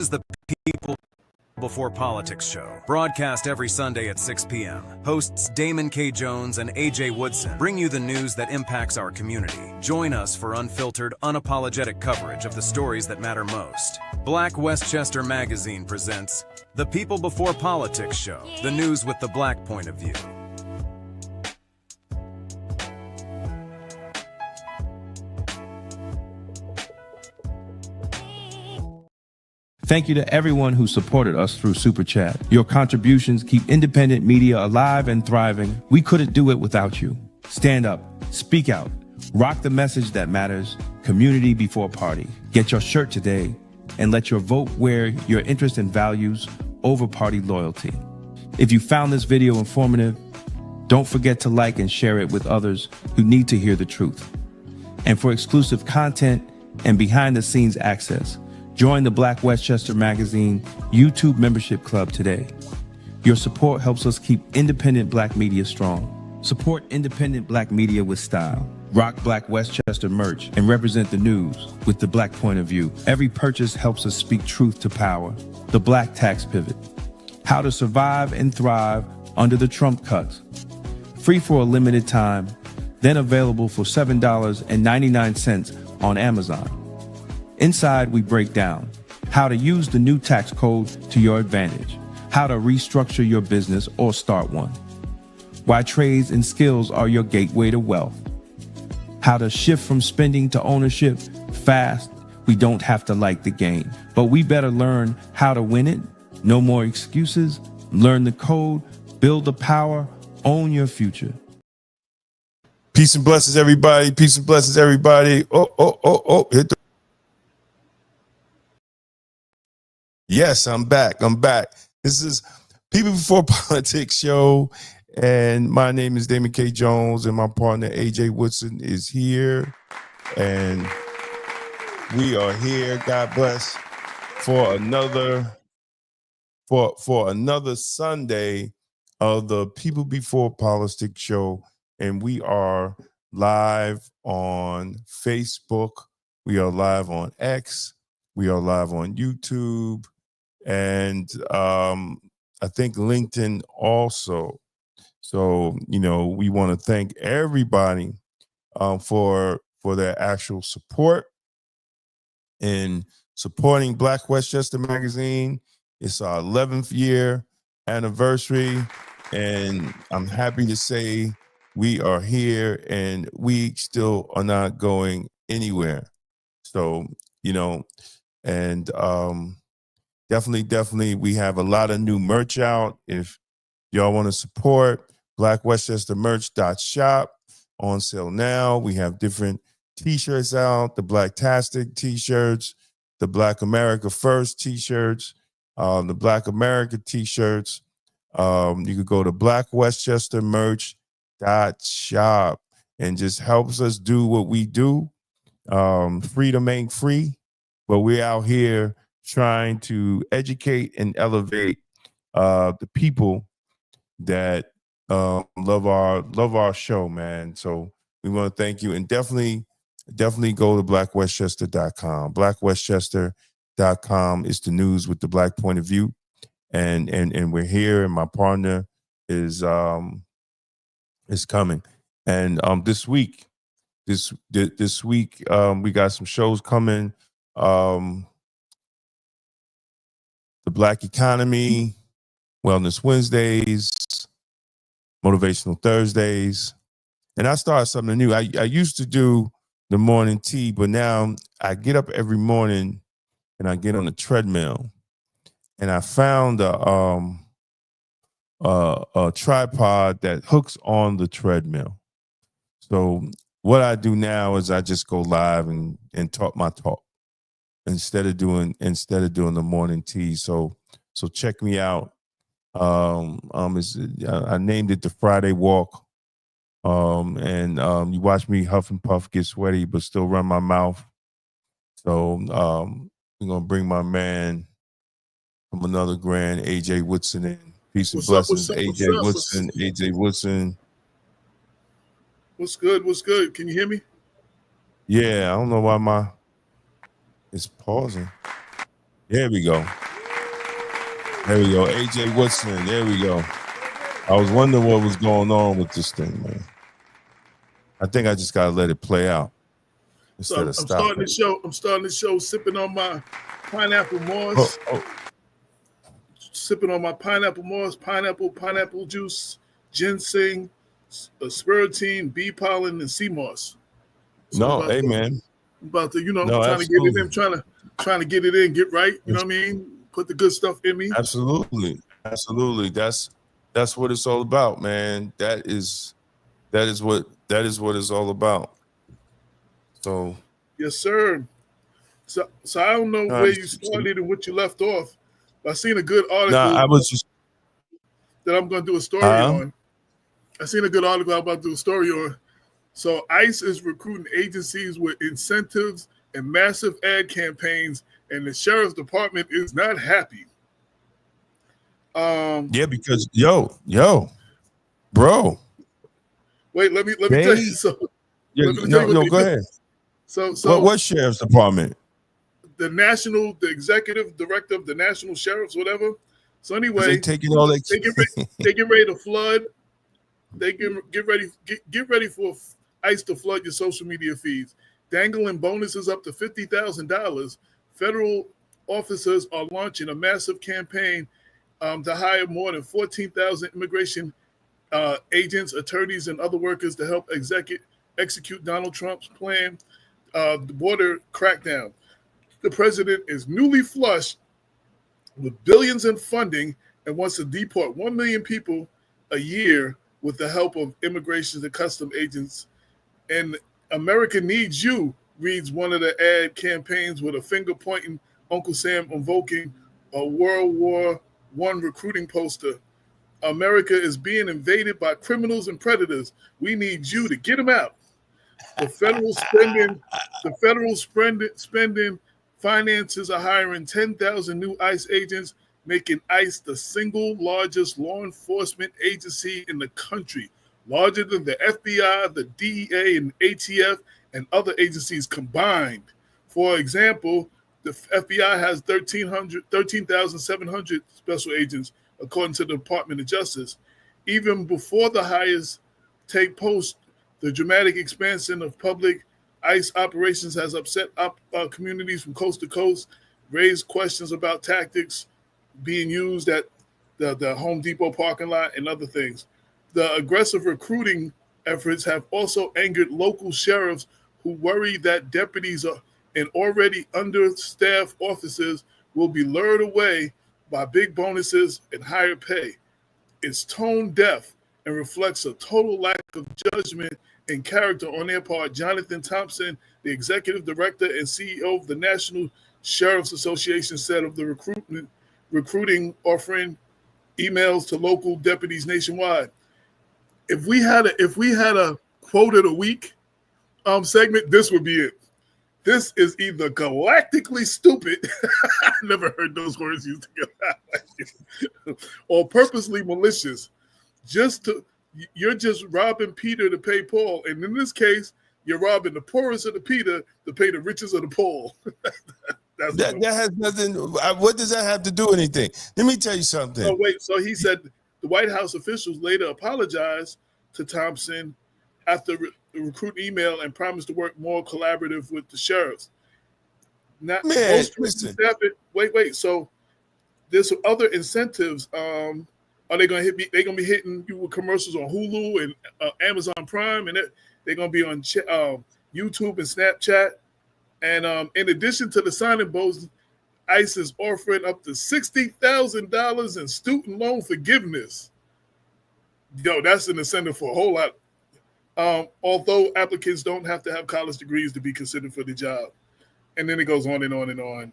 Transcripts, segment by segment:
is the People Before Politics show, broadcast every Sunday at 6 p.m. Hosts Damon K. Jones and AJ Woodson bring you the news that impacts our community. Join us for unfiltered, unapologetic coverage of the stories that matter most. Black Westchester Magazine presents The People Before Politics show, the news with the Black point of view. Thank you to everyone who supported us through Super Chat. Your contributions keep independent media alive and thriving. We couldn't do it without you. Stand up, speak out, rock the message that matters, community before party. Get your shirt today and let your vote wear your interest and values over party loyalty. If you found this video informative, don't forget to like and share it with others who need to hear the truth. And for exclusive content and behind the scenes access, join the Black Westchester Magazine YouTube membership club today. Your support helps us keep independent Black media strong. Support independent Black media with style. Rock Black Westchester merch and represent the news with the Black point of view. Every purchase helps us speak truth to power. The Black Tax Pivot. How to survive and thrive under the Trump cuts. Free for a limited time, then available for $7.99 on Amazon. Inside, we break down how to use the new tax code to your advantage, how to restructure your business or start one, why trades and skills are your gateway to wealth, how to shift from spending to ownership fast. We don't have to like the game, but we better learn how to win it. No more excuses. Learn the code, build the power, own your future. Peace and blessings, everybody. Peace and blessings, everybody. Oh. Hit the Yes, I'm back. This is People Before Politics show, and my name is Damon K. Jones, and my partner AJ Woodson is here, and we are here. God bless for another Sunday of the People Before Politics show, and we are live on Facebook. We are live on X. We are live on YouTube. And I think LinkedIn also. So, we want to thank everybody for their actual support in supporting Black Westchester Magazine. It's our 11th year anniversary, and I'm happy to say we are here and we still are not going anywhere. So, and definitely, we have a lot of new merch out. If y'all want to support, blackwestchestermerch.shop on sale now. We have different t-shirts out, the Blacktastic t-shirts, the Black America First t-shirts, the Black America t-shirts. You could go to blackwestchestermerch.shop and just helps us do what we do. Freedom ain't free, but we're out here trying to educate and elevate the people that love our show, man. So we want to thank you, and definitely go to blackwestchester.com. Blackwestchester.com is the news with the Black point of view, and we're here, and my partner is coming, and this week we got some shows coming. The Black Economy, Wellness Wednesdays, Motivational Thursdays. And I started something new. I used to do the morning tea, but now I get up every morning and I get on the treadmill. And I found a tripod that hooks on the treadmill. So what I do now is I just go live and talk my talk instead of doing the morning tea. So check me out. I named it the Friday Walk. And you watch me huff and puff, get sweaty, but still run my mouth. So we're gonna bring my man from another grand, AJ Woodson, in. Peace and blessings, AJ Woodson. AJ Woodson. What's good? Can you hear me? Yeah, I don't know why it's pausing. There we go. There we go. AJ Woodson. There we go. I was wondering what was going on with this thing, man. I think I just gotta let it play out instead of stopping. I'm starting the show sipping on my pineapple moss. Sipping on my pineapple moss, pineapple juice, ginseng, spiritine, bee pollen, and sea moss. So hey man. I'm about to, trying to get it in, trying to get it in, get right. You know what I mean? Put the good stuff in me. Absolutely. That's what it's all about, man. That is what it's all about. So yes, sir. So I don't know where you started and what you left off. But I seen a good article that I'm going to do a story on. I seen a good article I'm about to do a story on. So ICE is recruiting agencies with incentives and massive ad campaigns, and the sheriff's department is not happy. Because bro. Wait, let me tell you something. Go ahead. So what sheriff's department? The executive director of the national sheriffs, whatever. So anyway, they taking all that. They get ready to flood. They get ready for ICE to flood your social media feeds, dangling bonuses up to $50,000. Federal officers are launching a massive campaign to hire more than 14,000 immigration agents, attorneys, and other workers to help execute Donald Trump's plan, the border crackdown. The president is newly flush with billions in funding and wants to deport 1 million people a year with the help of immigration and custom agents. And America needs you, reads one of the ad campaigns with a finger pointing Uncle Sam invoking a World War I recruiting poster. America is being invaded by criminals and predators. We need you to get them out. The federal spending finances are hiring 10,000 new ICE agents, making ICE the single largest law enforcement agency in the country, larger than the FBI, the DEA, and ATF, and other agencies combined. For example, the FBI has 13,700 special agents, according to the Department of Justice. Even before the hires take post, the dramatic expansion of public ICE operations has upset communities from coast to coast, raised questions about tactics being used at the Home Depot parking lot and other things. The aggressive recruiting efforts have also angered local sheriffs who worry that deputies and already understaffed officers will be lured away by big bonuses and higher pay. It's tone deaf and reflects a total lack of judgment and character on their part. Jonathan Thompson, the executive director and CEO of the National Sheriff's Association, said of the recruiting offering emails to local deputies nationwide. If we had a quote of the week segment, this would be it. This is either galactically stupid, I never heard those words used together, or purposely malicious. You're just robbing Peter to pay Paul. And in this case, you're robbing the poorest of the Peter to pay the richest of the Paul. that has nothing. What does that have to do with anything? Let me tell you something. Oh, wait. So he said the White House officials later apologized to Thompson after the recruit email and promised to work more collaborative with the sheriffs. Now, listen. Wait. So there's some other incentives. Are they going to hit me? They're going to be hitting you with commercials on Hulu and Amazon Prime, and they're going to be on YouTube and Snapchat. And in addition to the signing bonus, ICE is offering up to $60,000 in student loan forgiveness. That's an incentive for a whole lot. Although applicants don't have to have college degrees to be considered for the job. And then it goes on and on and on.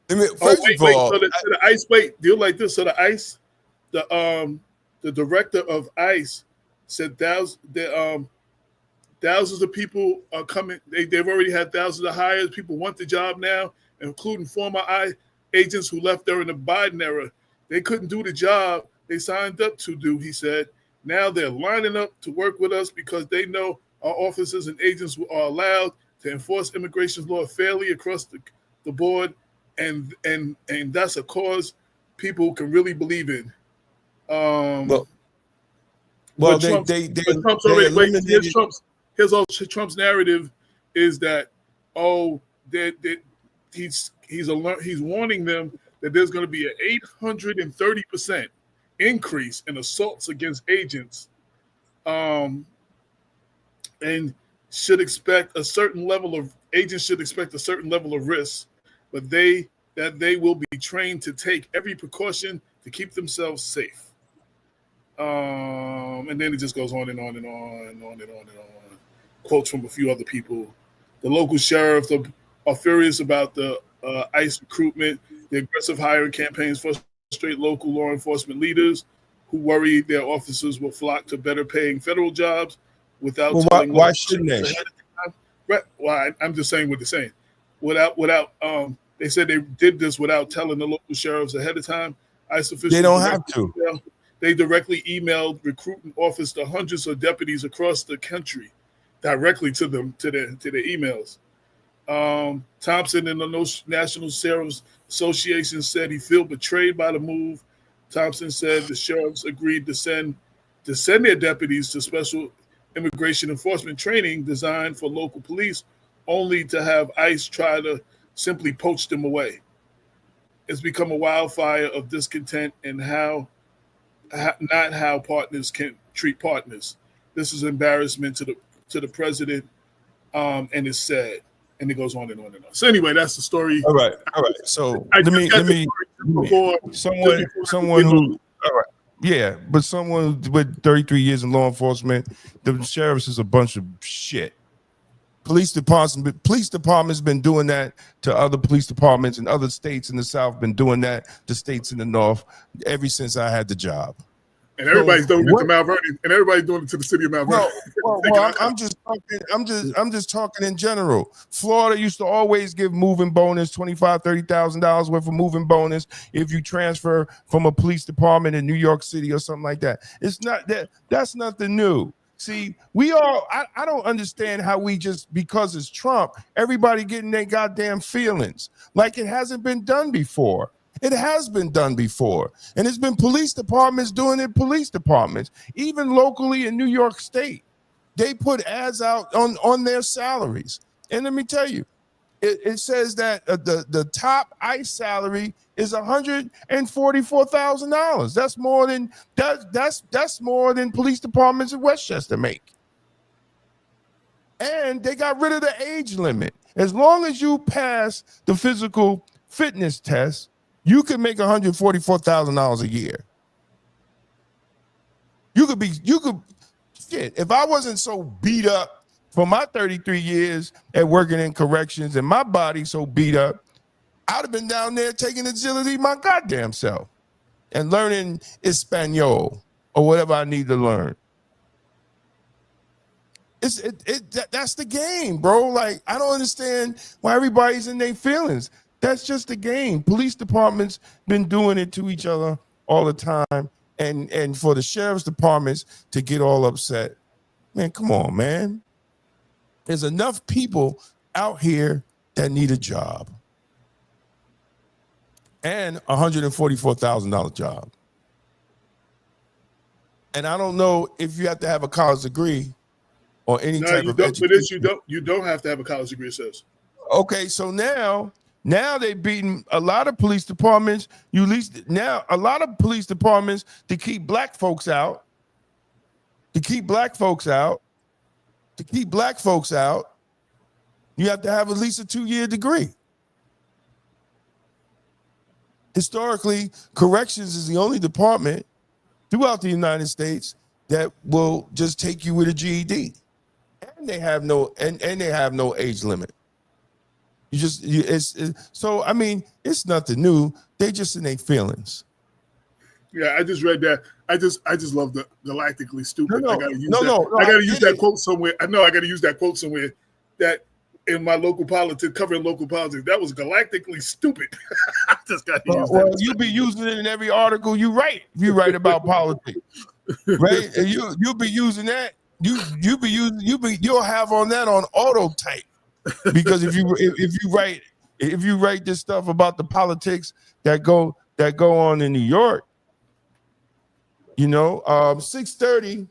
First of all, the ICE, deal like this. So the ICE, the director of ICE said thousands of people are coming. They've already had thousands of hires. People want the job now, including former ICE agents who left during the Biden era. They couldn't do the job they signed up to do, he said. Now they're lining up to work with us because they know our officers and agents are allowed to enforce immigration law fairly across the board, and that's a cause people can really believe in. Well, But they Trump's already eliminated. here's all Trump's narrative is that he's warning them that there's going to be an 830% increase in assaults against agents, and should expect a certain level of risk, but they will be trained to take every precaution to keep themselves safe. And then it just goes on and on and on and on and on and on. Quotes from a few other people. The local sheriffs are furious about the ICE recruitment. The aggressive hiring campaigns frustrate local law enforcement leaders who worry their officers will flock to better paying federal jobs without telling why shouldn't they? Right. Well, I'm just saying what they're saying. They said they did this without telling the local sheriffs ahead of time. ICE officials They don't have to. They directly emailed recruitment office to hundreds of deputies across the country, directly to them to their emails. Thompson and the National Sheriffs Association said he felt betrayed by the move. Thompson said the sheriffs agreed to send their deputies to special immigration enforcement training designed for local police, only to have ICE try to simply poach them away. It's become a wildfire of discontent and not how partners can treat partners. This is embarrassment to the president, and it's sad. And it goes on and on and on. So anyway, that's the story. All right. So let me someone who all right. Yeah, but someone with 33 years in law enforcement, the sheriffs is a bunch of shit. Police department's been doing that to other police departments, and other states in the South been doing that to states in the North ever since I had the job. And everybody's doing it to Mount Vernon, and everybody's doing it to the city of Mount Vernon. Well, I'm just talking in general. Florida used to always give moving bonus, $25,000, $30,000 worth of moving bonus if you transfer from a police department in New York City or something like that. It's not that. That's nothing new. See, I don't understand how we just, because it's Trump, everybody getting their goddamn feelings. Like it hasn't been done before. It has been done before. And it's been police departments doing it, police departments. Even locally in New York State, they put ads out on their salaries. And let me tell you, it says that the top ICE salary is $144,000. That's more than police departments in Westchester make. And they got rid of the age limit. As long as you pass the physical fitness test, you can make $144,000 a year. If I wasn't so beat up for my 33 years at working in corrections and my body so beat up, I'd have been down there taking agility my goddamn self and learning Espanol or whatever I need to learn. That's the game, bro. Like, I don't understand why everybody's in their feelings. That's just the game. Police departments been doing it to each other all the time. And for the sheriff's departments to get all upset, man, come on, man. There's enough people out here that need a job. And a $144,000 job. And I don't know if you have to have a college degree or any type of education. You don't have to have a college degree, it says. Okay, so now they've beaten a lot of police departments. A lot of police departments to keep black folks out. You have to have at least a 2-year degree. Historically, corrections is the only department throughout the United States that will just take you with a GED, and they have no age limit. So I mean, it's nothing new. They just in their feelings. Yeah, I just read that. I just love the galactically stupid. I gotta use that quote somewhere. I know I gotta use that quote somewhere. That in my local politics, covering local politics, that was galactically stupid. I just got to use that. Well, you'll be using it in every article you write. If you write about politics, right? And you'll be using that. You'll have on that on auto type. Because if you write this stuff about the politics that go on in New York, 6:30,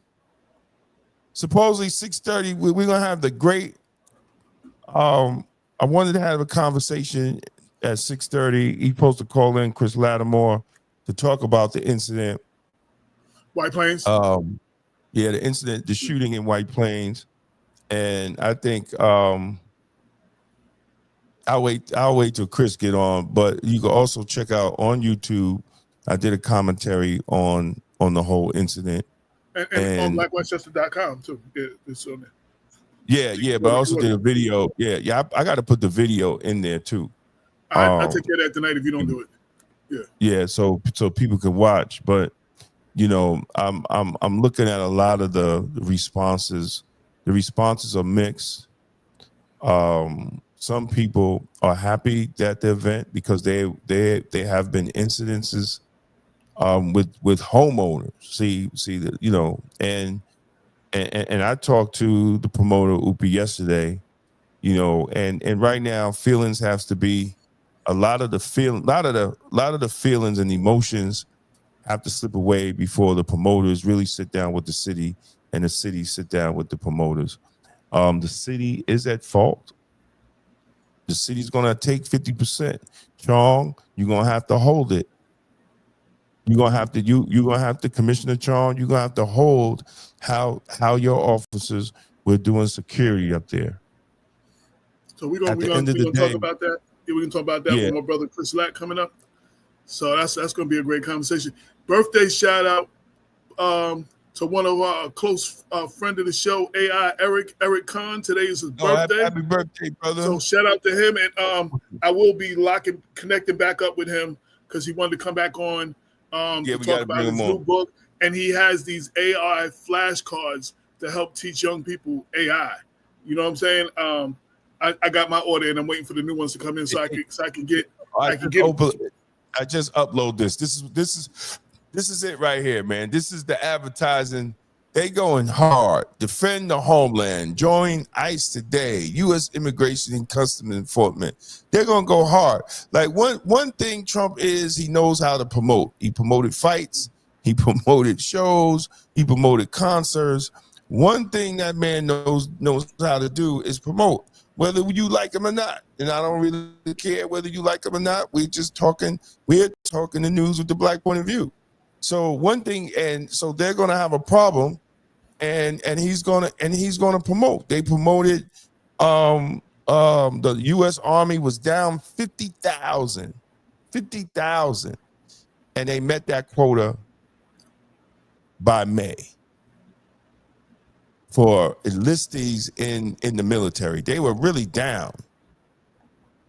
supposedly 6:30, we're gonna have the great. I wanted to have a conversation at 6:30. He's supposed to call in Chris Lattimore to talk about the incident. White Plains. The incident, the shooting in White Plains, and I think I'll wait till Chris get on. But you can also check out on YouTube. I did a commentary on the whole incident, and on blackwestchester.com too. It's on there. Yeah, but I also did a video. Yeah, I got to put the video in there too. I'll take care of that tonight if you don't do it. Yeah, so people can watch. But I'm looking at a lot of the responses. The responses are mixed. Some people are happy at the event because they have been incidences with homeowners. See that, and I talked to the promoter Upi yesterday, and right now feelings has to be a lot of the feelings and emotions have to slip away before the promoters really sit down with the city and the city sit down with the promoters. The city is at fault. The city's gonna take 50%. Chong, you're gonna have to hold it. You're gonna have to Commissioner Chong, you're gonna have to hold how your officers were doing security up there. So we're gonna talk about that. Yeah, we can talk about that with my brother Chris Lack coming up. So that's gonna be a great conversation. Birthday shout out to one of our close friend of the show, AI Eric Khan. Today is his birthday. Happy birthday, brother. So shout out to him, and I will be connecting back up with him because he wanted to come back on to talk about his new book. And he has these AI flashcards to help teach young people AI. You know what I'm saying? I got my order and I'm waiting for the new ones to come in so I can get. I just upload this. This is it right here, man. This is the advertising. They going hard. Defend the homeland. Join ICE today. U.S. Immigration and Customs Enforcement. They're gonna go hard. Like one thing Trump is, he knows how to promote. He promoted fights. He promoted shows. He promoted concerts. One thing that man knows how to do is promote, whether you like him or not. And I don't really care whether you like him or not. We're talking the news with the black point of view. So one thing, and so they're gonna have a problem, and he's gonna promote. They promoted the U.S. Army was down 50,000, and they met that quota by May for enlistees in the military. They were really down,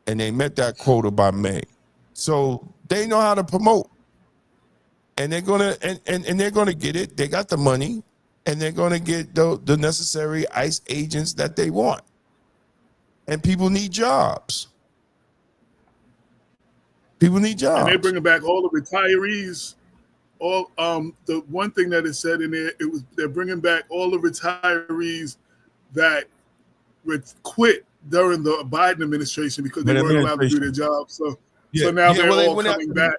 and they met that quota by May. So they know how to promote, and they're gonna and they're gonna get it. They got the money, and they're gonna get the necessary ICE agents that they want. And people need jobs. People need jobs. And they're bringing back all the retirees. All the one thing that is said in there, they're bringing back all the retirees that quit during the Biden administration because they weren't allowed to do their job. So now they're all coming back.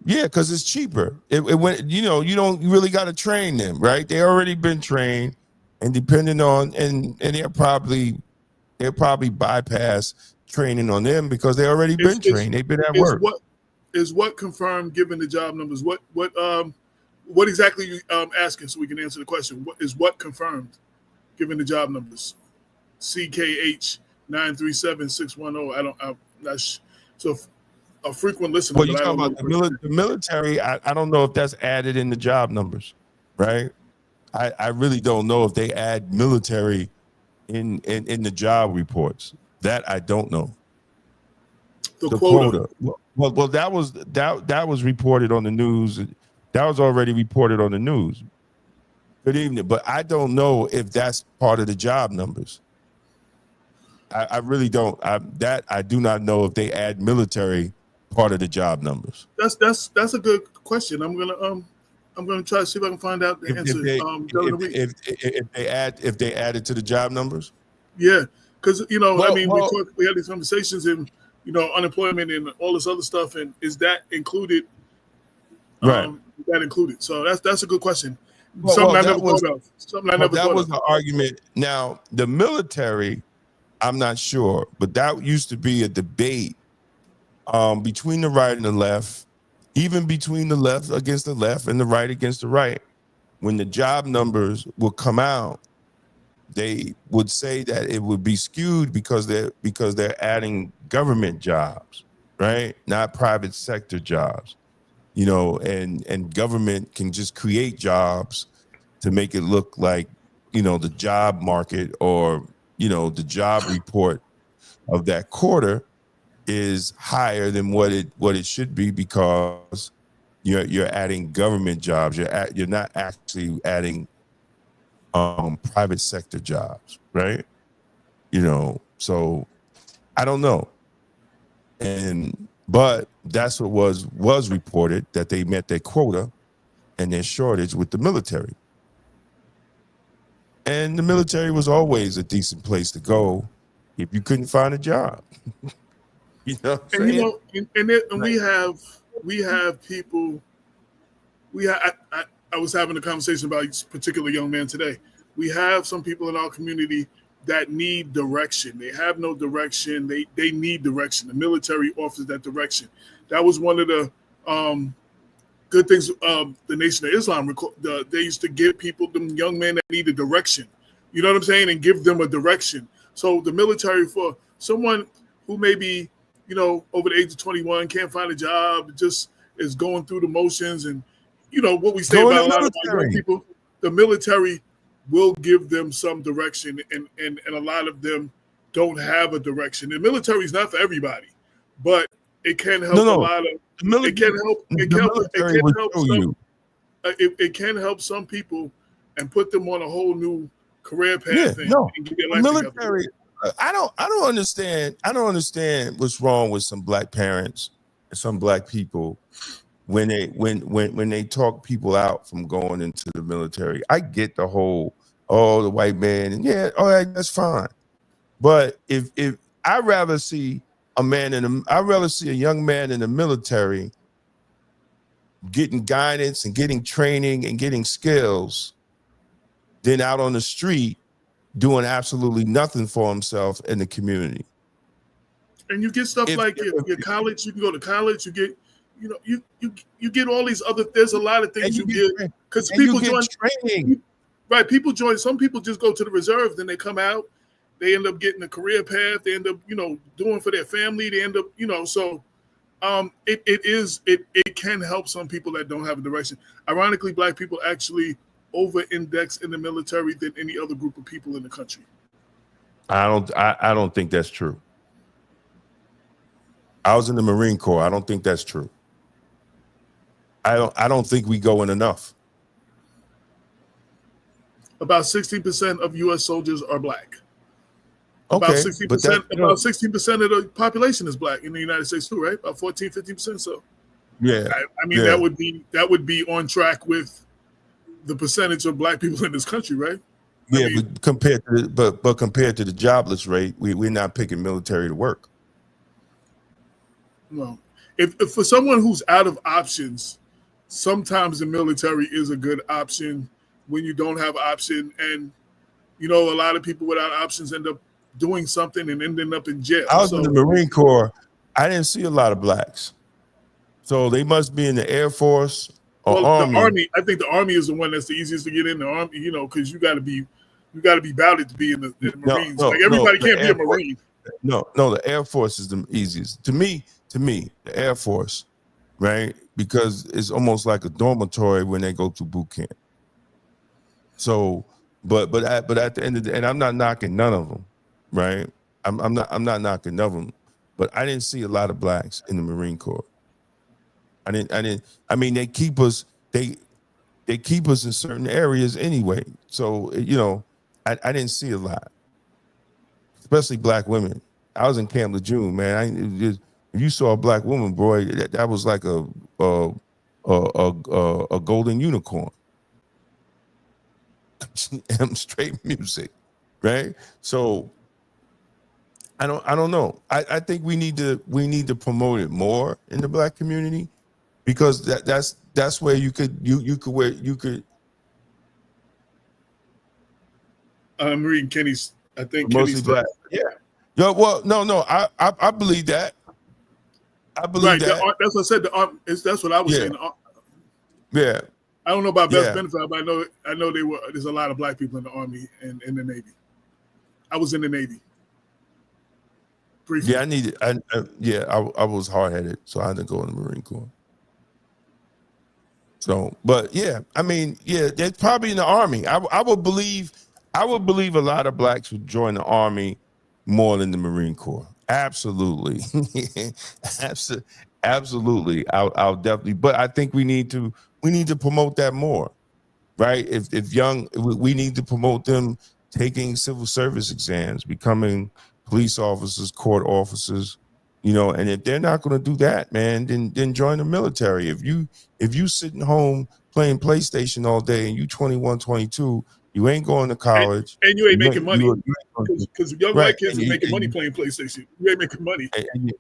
Yeah, because it's cheaper. It went. You don't really got to train them, right? They already been trained, and depending on and they'll probably bypass training on them because they already been trained. They've been at work. What confirmed given the job numbers? What exactly you asking so we can answer the question? What confirmed given the job numbers? CKH 937-610. I'm not so a frequent listener. Well, you talking about the military? I don't know if that's added in the job numbers, right? I really don't know if they add military in the job reports. That I don't know. The quota. Well, that was reported on the news. That was already reported on the news. Good evening, but I don't know if that's part of the job numbers. I really don't. I do not know if they add military part of the job numbers. That's a good question. I'm gonna try to see if I can find out the answer during the week. If they add it to the job numbers. Yeah, Because Well, I mean, we had these conversations, and unemployment and all this other stuff, and is that included? right. That included. So that's a good question. Well, Something I that never was thought of. Something I never that thought was of. the argument. Now, the military, I'm not sure, but that used to be a debate between the right and the left, even between the left against the left and the right against the right. When the job numbers would come out, they would say that it would be skewed because they're adding government jobs, right? Not private sector jobs. And government can just create jobs to make it look like, the job market or, the job report of that quarter is higher than what it should be because you're adding government jobs. You're not actually adding private sector jobs, right? So I don't know. But that's what was reported, that they met their quota and their shortage with the military. And the military was always a decent place to go if you couldn't find a job. You know what I'm saying? And we have people. I was having a conversation about this particular young man today. We have some people in our community that need direction. They have no direction. They need direction. The military offers that direction. That was one of the good things of the Nation of Islam. They used to give people, them young men that needed direction. You know what I'm saying? And give them a direction. So the military, for someone who may be, over the age of 21, can't find a job, just is going through the motions, and what we say about a lot of our young people, the military will give them some direction, and a lot of them don't have a direction. The military is not for everybody, but it can help a lot of. It can help. It can help some people and put them on a whole new career path. And get their life military. together. I don't understand. I don't understand what's wrong with some black parents and some black people when they talk people out from going into the military. I get the whole, the white man, and all right, that's fine. But if I'd rather see I'd rather see a young man in the military getting guidance and getting training and getting skills than out on the street doing absolutely nothing for himself in the community. And you get stuff like your college. You can go to college. You get, you get all these other. There's a lot of things you get because people join training. Right, people join. Some people just go to the reserve, then they come out. They end up getting a career path. They end up, doing for their family. They end up, so it can help some people that don't have a direction. Ironically, black people actually over-index in the military than any other group of people in the country. I don't think that's true. I was in the Marine Corps. I don't think that's true. I don't think we go in enough. About 16% of U.S. soldiers are black. Okay, about 60%. About 16% of the population is black in the United States too, right? About 14-15%. So, yeah, I mean that would be on track with the percentage of black people in this country, right? Yeah, but compared to the jobless rate, we're not picking military to work. No, if for someone who's out of options, sometimes the military is a good option when you don't have option, and a lot of people without options end up doing something and ending up in jail. I was in the Marine Corps. I didn't see a lot of blacks, so they must be in the Air Force or Army. The Army. I think the Army is the one that's the easiest to get in. The Army, because you got to be bouted to be in the Marines. Everybody can't be a Marine. No, the Air Force is the easiest to me. The Air Force, right? Because it's almost like a dormitory when they go to boot camp. So, but at the end of the day, and I'm not knocking none of them, right? I'm not knocking none of them, but I didn't see a lot of blacks in the Marine Corps. I mean, they keep us in certain areas anyway. So, I didn't see a lot, especially black women. I was in Camp Lejeune, man. If you saw a black woman, boy, that was like a golden unicorn. Straight music, right? So I don't know. I think we need to promote it more in the Black community, because that's where you could. I'm reading Kenny's. I think Mostly Kenny's Black. Yeah. Yo, well, no. I believe that. I believe right. that. That's what I said. That's what I was saying. Yeah. I don't know about best Yeah. benefit, but I know there's a lot of Black people in the Army and in the Navy. I was in the Navy. Briefly. Yeah, I needed. I was hard headed, so I had to go in the Marine Corps. So, but yeah, I mean, yeah, they're probably in the Army. I would believe a lot of Blacks would join the Army more than the Marine Corps. Absolutely, absolutely. I'll definitely. But I think we need to promote that more, right? If young, we need to promote them taking civil service exams, becoming police officers, court officers, and if they're not going to do that, man, then join the military. If you sitting home playing PlayStation all day and you 21, 22, you ain't going to college. And you ain't making money. Because young right. white kids are making money playing PlayStation. You ain't making money.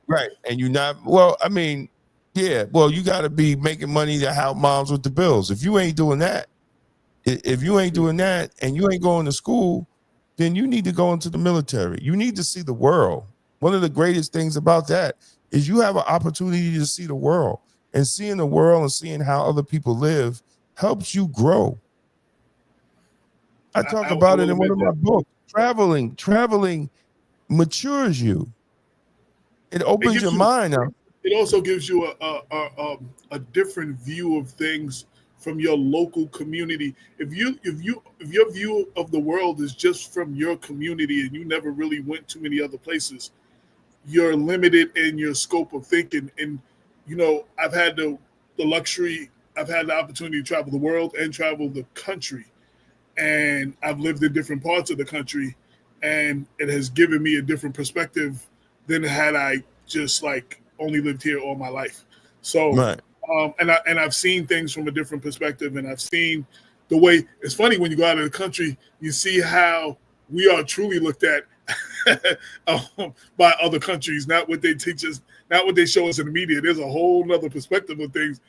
Right. And you're not, well, I mean, yeah, well, you got to be making money to help moms with the bills. If you ain't doing that, and you ain't going to school, then you need to go into the military. You need to see the world. One of the greatest things about that is you have an opportunity to see the world, and seeing the world and seeing how other people live helps you grow. I talk about it in one of my books. Traveling matures you. It opens your mind up. It also gives you a different view of things from your local community. If your view of the world is just from your community and you never really went to many other places, you're limited in your scope of thinking. And I've had the luxury, I've had the opportunity to travel the world and travel the country, and I've lived in different parts of the country, and it has given me a different perspective than had I just like only lived here all my life. So right. And I've seen things from a different perspective, and I've seen the way. It's funny when you go out of the country, you see how we are truly looked at by other countries, not what they teach us, not what they show us in the media. There's a whole other perspective of things.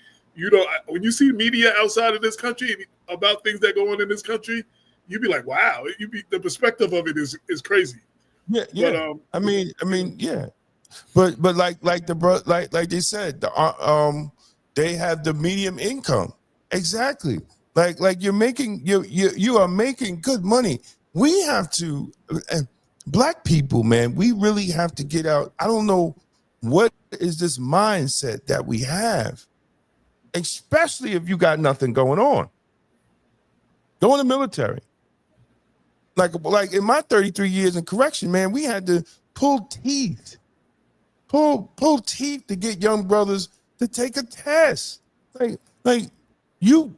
When you see media outside of this country about things that go on in this country, you'd be like, wow, the perspective of it is crazy. Yeah. But, I mean, yeah. But like they said, they have the medium income. Exactly. Like you are making good money. We have to, Black people, man, we really have to get out. I don't know what is this mindset that we have, especially if you got nothing going on. Go in the military. Like in my 33 years in correction, man, we had to pull teeth to get young brothers to take a test. Like you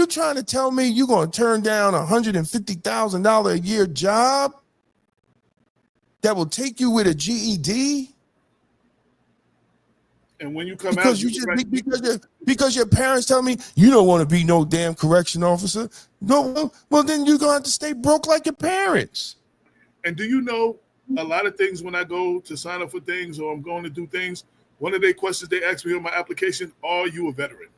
trying to tell me you're going to turn down $150,000 a year job that will take you with a GED? And when you come because because your parents tell me you don't want to be no damn correction officer. No, well then you're gonna have to stay broke like your parents. And do you know a lot of things when I go to sign up for things or I'm going to do things, one of the questions they ask me on my application, are you a veteran?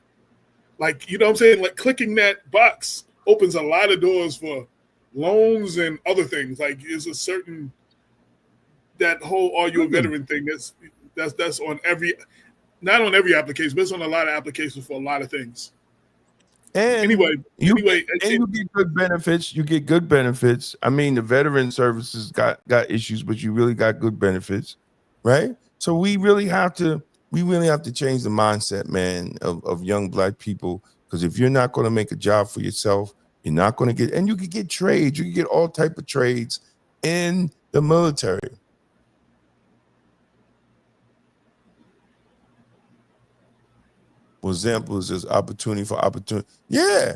Like, you know what I'm saying? Like clicking that box opens a lot of doors for loans and other things. Like is a certain, that whole are you a veteran thing that's on not on every application, but it's on a lot of applications for a lot of things. And anyway, you get good benefits. You get good benefits. I mean, the veteran services got issues, but you really got good benefits, right? So we really have to change the mindset, man, of young Black people. Because if you're not going to make a job for yourself, you're not going to get. And you can get trades. You can get all type of trades in the military. For example, is this opportunity for opportunity? Yeah.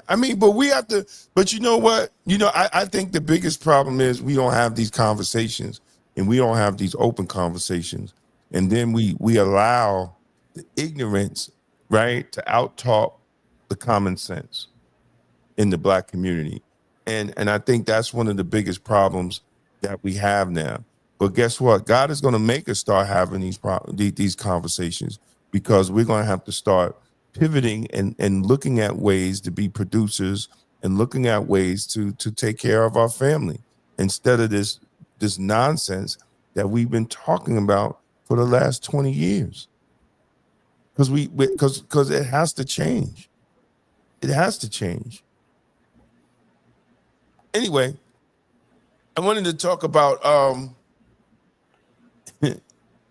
I mean, but we have to, but you know what? I think the biggest problem is we don't have these conversations and we don't have these open conversations. And then we allow the ignorance, right, to out-talk the common sense in the Black community. And I think that's one of the biggest problems that we have now. But guess what? God is going to make us start having these conversations, because we're going to have to start pivoting and looking at ways to be producers and looking at ways to take care of our family, instead of this nonsense that we've been talking about for the last 20 years. Because it has to change. It has to change. Anyway, I wanted to talk about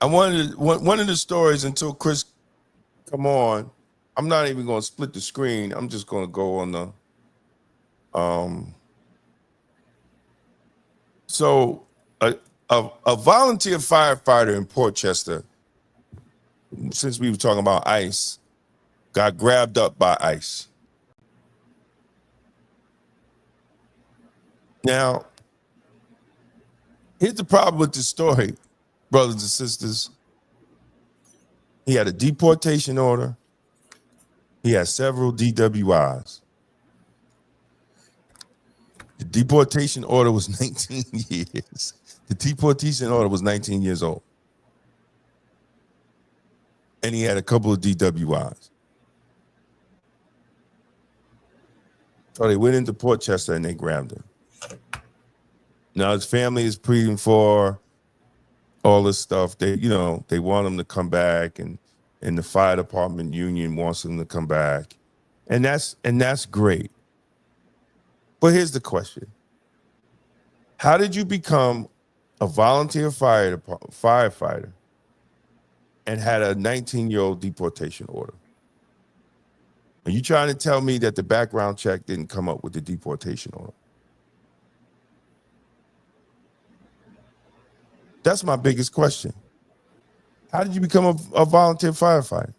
one of the stories, until Chris come on. I'm not even going to split the screen. I'm just going to go on the so a volunteer firefighter in Portchester, since we were talking about ICE, got grabbed up by ICE. Now, here's the problem with this story, brothers and sisters. He had a deportation order. He had several DWIs. The deportation order was 19 years. The deportation order was 19 years old. And he had a couple of DWIs. So they went into Portchester and they grabbed him. Now his family is pleading for all this stuff. They want him to come back, and the fire department union wants him to come back. And that's great. But here's the question. How did you become a volunteer firefighter and had a 19-year-old deportation order? Are you trying to tell me that the background check didn't come up with the deportation order? That's my biggest question. How did you become a volunteer firefighter?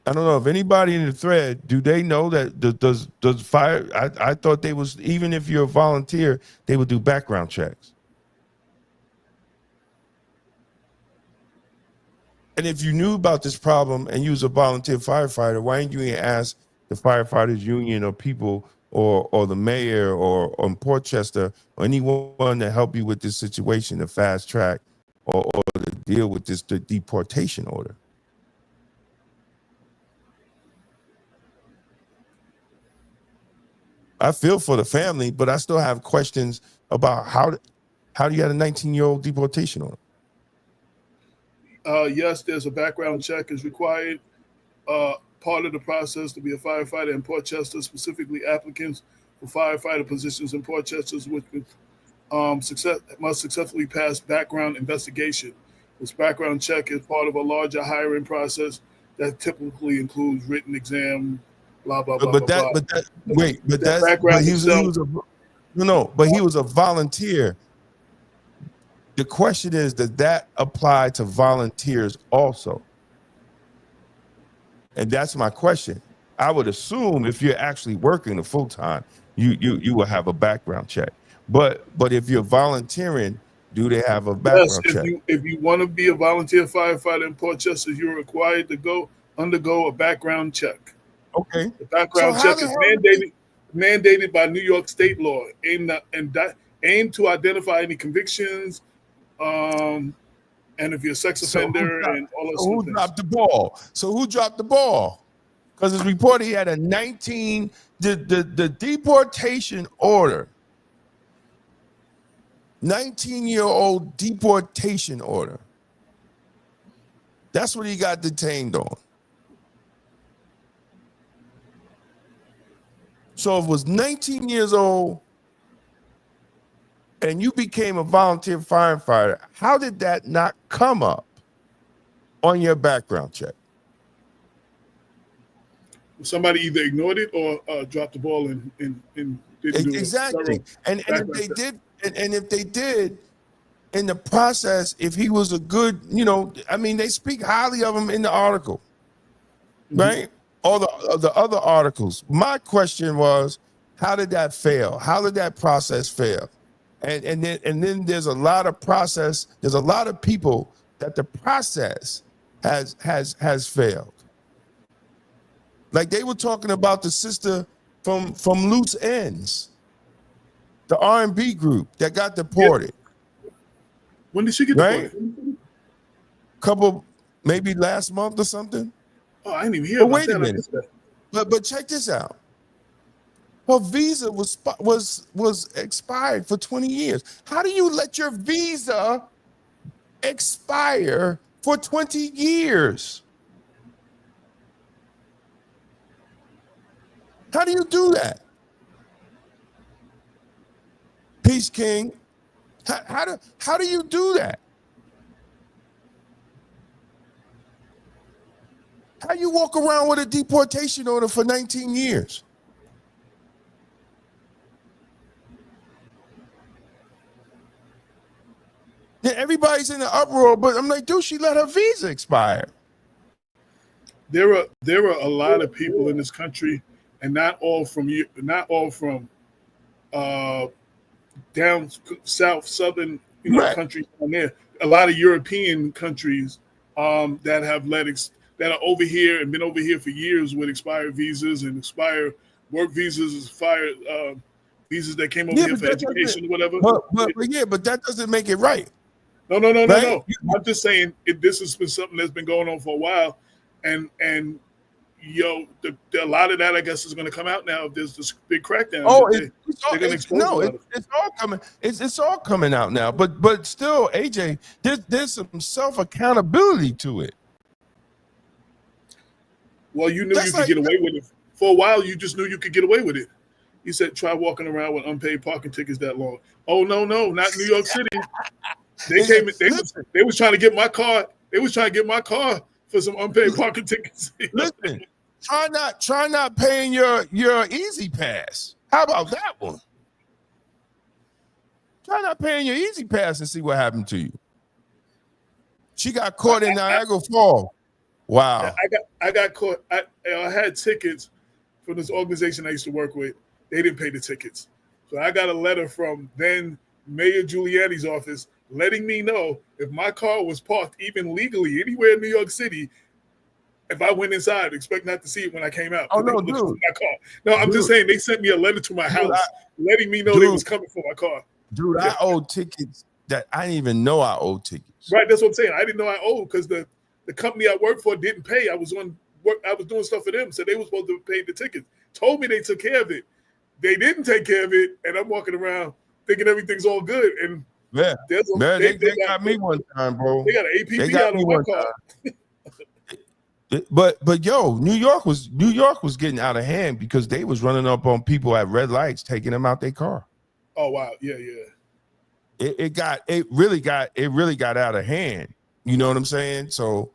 I don't know if anybody in the thread, do they know that does fire? I thought they was, even if you're a volunteer, they would do background checks. And if you knew about this problem and you was a volunteer firefighter, why didn't you ask the firefighters union or people or the mayor or in Portchester or anyone to help you with this situation, to fast track or to deal with the deportation order? I feel for the family, but I still have questions about how do you get a 19-year-old deportation order? Yes, there's a background check is required. Part of the process to be a firefighter in Portchester, specifically applicants for firefighter positions in Portchester, which must successfully pass background investigation. This background check is part of a larger hiring process that typically includes written exam, blah blah blah. But he was a volunteer. The question is, does that apply to volunteers also? And that's my question. I would assume if you're actually working a full time, you will have a background check. But if you're volunteering, do they have a background check? If you want to be a volunteer firefighter in Portchester, you're required to undergo a background check. Okay. The background check is mandated by New York state law, aimed to identify any convictions, and if you're a sex offender and all those things. Who dropped the ball? So who dropped the ball? Because it's reported he had a the deportation order, 19-year-old deportation order. That's what he got detained on. So if it was 19 years old and you became a volunteer firefighter, how did that not come up on your background check? Somebody either ignored it or dropped the ball and didn't do exactly. And if they did, in the process, if he was a good, they speak highly of him in the article, right? All the other articles. My question was, how did that fail? How did that process fail? And then there's a lot of process. There's a lot of people that the process has failed. Like they were talking about the sister from Loose Ends. the R&B group that got deported. When did she get deported? Couple, maybe last month or something. Oh, I didn't even hear But about wait that. a minute. But check this out. Her visa was expired for 20 years. How do you let your visa expire for 20 years? How do you do that? Peace King. How do you do that? How you walk around with a deportation order for 19 years? Then everybody's in the uproar, but I'm like, dude, she let her visa expire. There are a lot of people in this country, and not all from down south, southern, Right. countries down there. A lot of European countries that have that are over here and been over here for years with expired visas and expired work visas, expired visas that came over here for education or whatever. But that doesn't make it right. No. Right? I'm just saying this has been something that's been going on for a while, and a lot of that, I guess, is going to come out now. If there's this big crackdown. Oh, it's all coming. It's all coming out now. But still, AJ, there's some self accountability to it. Well, you knew you could get away with it for a while. You just knew you could get away with it. You said try walking around with unpaid parking tickets that long. Oh no, not New York City. They was trying to get my car. They was trying to get my car for some unpaid parking tickets. Listen, try not paying your Easy Pass. How about that one? Try not paying your Easy Pass and see what happened to you. She got caught in Niagara Falls. Wow. I got caught. I had tickets from this organization I used to work with. They didn't pay the tickets. So I got a letter from then Mayor Giuliani's office letting me know if my car was parked even legally anywhere in New York City, if I went inside, expect not to see it when I came out. Oh, no, dude. My car. No, I'm just saying they sent me a letter to my house letting me know they was coming for my car. Dude, I owed tickets that I didn't even know I owed tickets. Right, that's what I'm saying. I didn't know I owed because the company I worked for didn't pay. I was doing stuff for them, so they were supposed to pay the tickets. Told me they took care of it. They didn't take care of it, and I'm walking around thinking everything's all good. And yeah, they got me one time, bro. They got an APB out on my car. But yo, New York was getting out of hand because they was running up on people at red lights, taking them out their car. Oh wow, yeah. It really got out of hand. You know what I'm saying? So,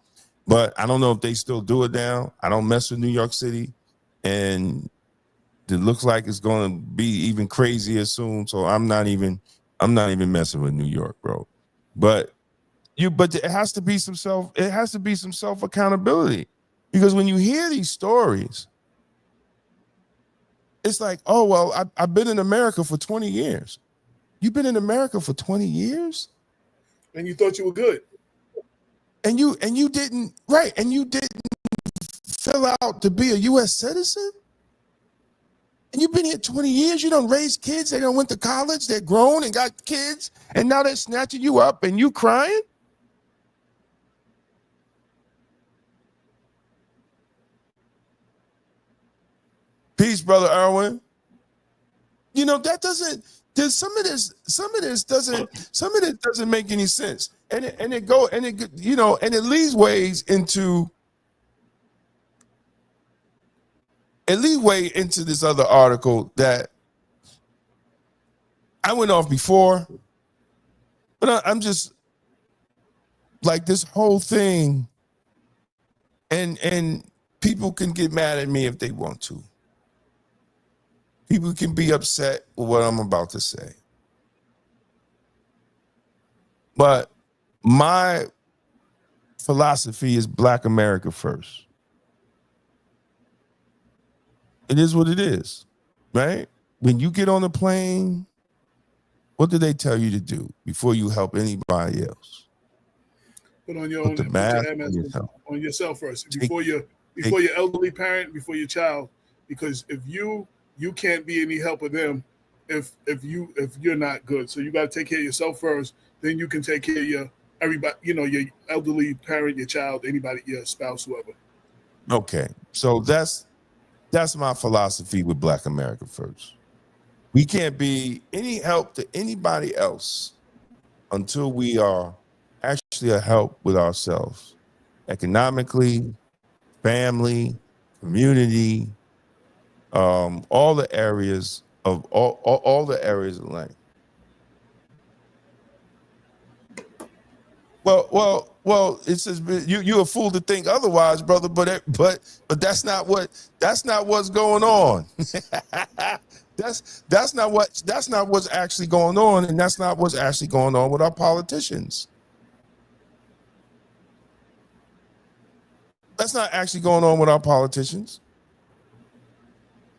but I don't know if they still do it now. I don't mess with New York City, and it looks like it's going to be even crazier soon. So I'm not even messing with New York, bro. But it has to be some self accountability, because when you hear these stories, it's like, oh well, I've been in America for 20 years. You've been in America for 20 years, and you thought you were good, and you didn't fill out to be a U.S. citizen. And you've been here 20 years. You done raised kids. They done went to college. They're grown and got kids. And now they're snatching you up and you crying? Peace, Brother Irwin. You know, some of this doesn't make any sense. And it leads ways into this other article that I went off before, but I'm just like, this whole thing, and people can get mad at me if they want to. People can be upset with what I'm about to say. But my philosophy is Black America first. It is what it is, right? When you get on the plane, what do they tell you to do before you help anybody else? Put on your on yourself first, before your elderly parent, before your child, because if you can't be any help of them, if you're not good. So you got to take care of yourself first. Then you can take care of your everybody. Your elderly parent, your child, anybody, your spouse, whoever. Okay, so that's my philosophy with Black America First. We can't be any help to anybody else until we are actually a help with ourselves, economically, family, community, all the areas of all the areas of life. Well. It says you're a fool to think otherwise, brother. But that's not what's going on. that's not what's actually going on, and that's not what's actually going on with our politicians. That's not actually going on with our politicians.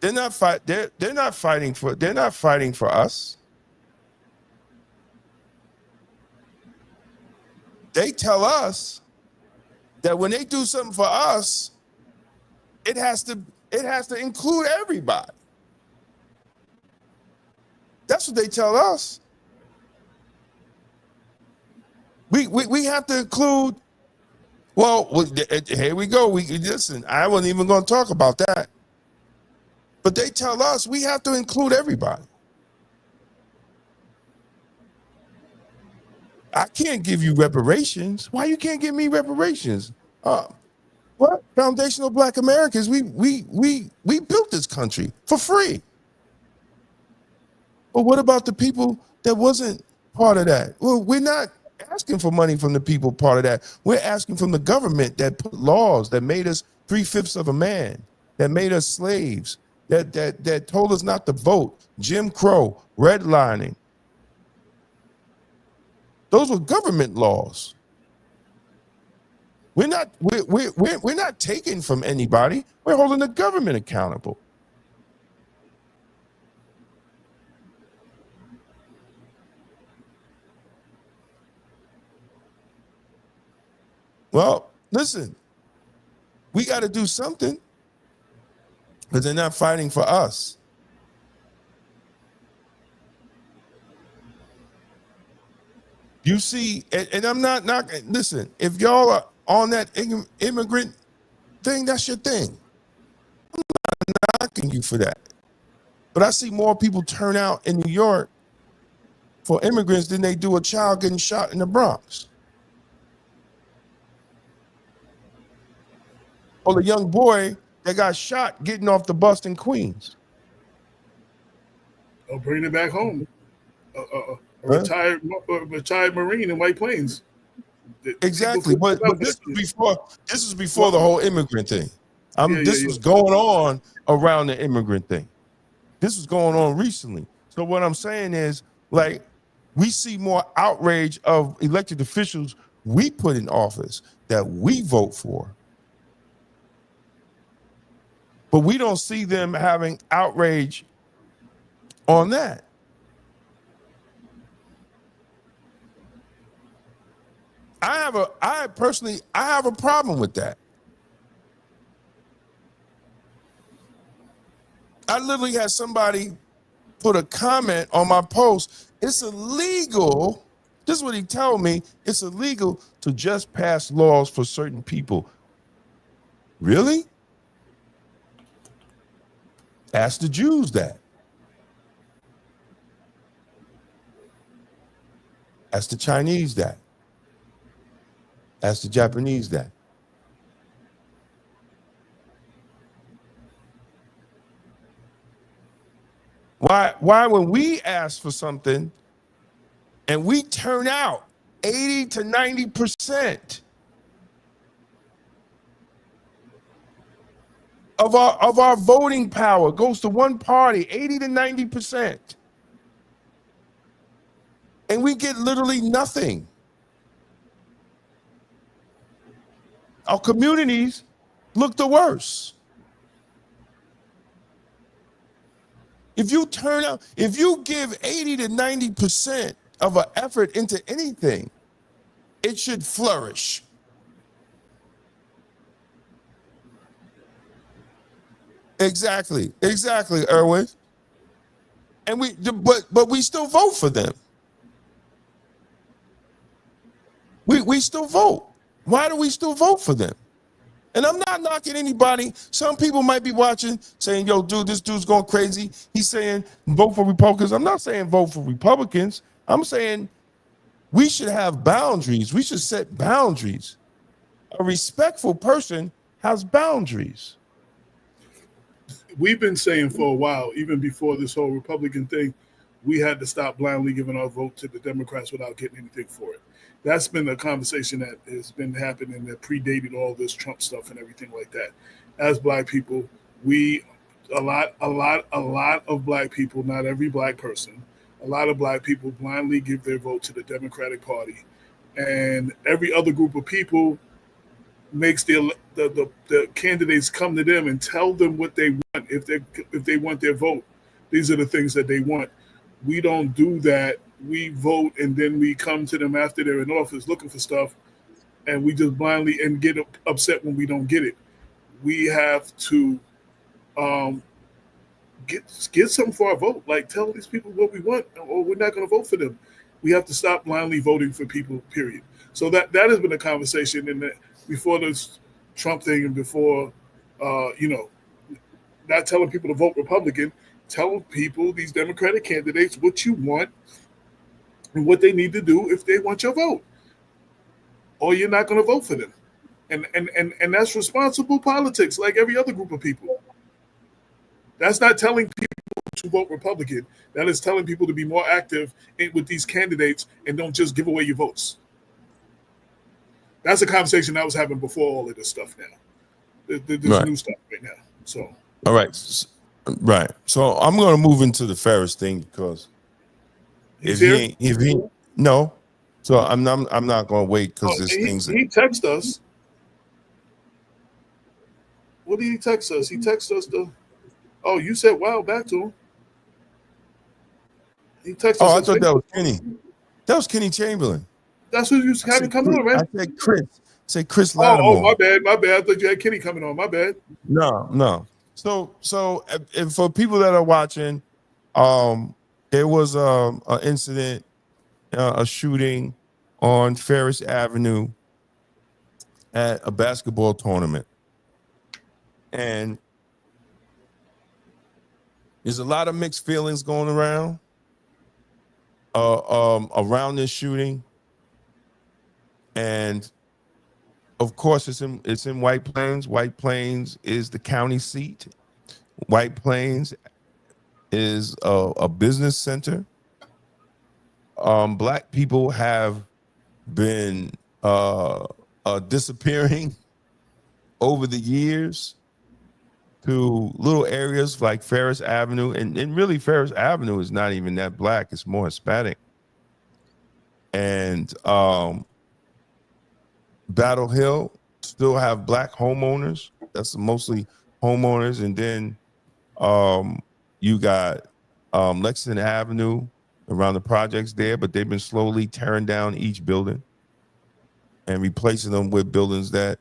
They're not fighting for us. They tell us that when they do something for us, it has to include everybody. That's what they tell us. We have to include. Well, here we go. Listen. I wasn't even going to talk about that. But they tell us we have to include everybody. I can't give you reparations. Why you can't give me reparations? What? Foundational Black Americans, we built this country for free. But what about the people that wasn't part of that? Well, we're not asking for money from the people part of that. We're asking from the government that put laws that made us 3/5 of a man, that made us slaves, that told us not to vote, Jim Crow, redlining. Those were government laws. We're not taking from anybody. We're holding the government accountable. Well, listen, we got to do something because they're not fighting for us. You see, and I'm not knocking. Listen, if y'all are on that immigrant thing, that's your thing. I'm not knocking you for that. But I see more people turn out in New York for immigrants than they do a child getting shot in the Bronx. Or the young boy that got shot getting off the bus in Queens. Or bring it back home. Retired Marine in White Plains. Exactly, but this was before the whole immigrant thing. This was going on around the immigrant thing. This was going on recently. So what I'm saying is, like, we see more outrage of elected officials we put in office that we vote for. But we don't see them having outrage on that. I have a problem with that. I literally had somebody put a comment on my post. It's illegal. This is what he told me. It's illegal to just pass laws for certain people. Really? Ask the Jews that. Ask the Chinese that. Ask the Japanese that. Why when we ask for something and we turn out 80 to 90% of our voting power goes to one party, 80 to 90%. And we get literally nothing. Our communities look the worse. If you give 80 to 90% of an effort into anything, it should flourish. Exactly, Erwin. And but we still vote for them. We still vote. Why do we still vote for them? And I'm not knocking anybody. Some people might be watching saying, yo, dude, this dude's going crazy. He's saying vote for Republicans. I'm not saying vote for Republicans. I'm saying we should have boundaries. We should set boundaries. A respectful person has boundaries. We've been saying for a while, even before this whole Republican thing, we had to stop blindly giving our vote to the Democrats without getting anything for it. That's been a conversation that has been happening that predated all this Trump stuff and everything like that. As Black people, a lot of Black people, not every Black person, a lot of Black people blindly give their vote to the Democratic Party, and every other group of people makes the candidates come to them and tell them what they want. If they want their vote, these are the things that they want. We don't do that. We vote and then we come to them after they're in office looking for stuff, and we just blindly and get upset when we don't get it. We have to get something for our vote. Like, tell these people what we want, or we're not going to vote for them. We have to stop blindly voting for people, period. So that has been a conversation in before this Trump thing and before, not telling people to vote Republican, tell people, these Democratic candidates, what you want and what they need to do if they want your vote, or you're not going to vote for them. And that's responsible politics, like every other group of people. That's not telling people to vote Republican. That is telling people to be more active with these candidates and don't just give away your votes. That's a conversation I was having before all of this stuff now. There's new stuff right now. So, all right. Right. So I'm going to move into the Ferris thing because if he no. So I'm not going to wait because this thing's. He texted us. What did he text us? He texted us oh, you said wow back to him. He texted us. Oh, I thought that was Kenny. That was Kenny Chamberlain. That's who you had to come on, right? I said Chris. Chris Lattimore. Oh, my bad. I thought you had Kenny coming on. My bad. No. So and for people that are watching, there was an incident, a shooting on Ferris Avenue at a basketball tournament, and there's a lot of mixed feelings going around this shooting. And of course, it's in White Plains. White Plains is the county seat. White Plains is a business center. Black people have been disappearing over the years to little areas like Ferris Avenue, and really Ferris Avenue is not even that Black; it's more Hispanic. And Battle Hill still have Black homeowners. That's mostly homeowners. And then you got Lexington Avenue around the projects there, but they've been slowly tearing down each building and replacing them with buildings that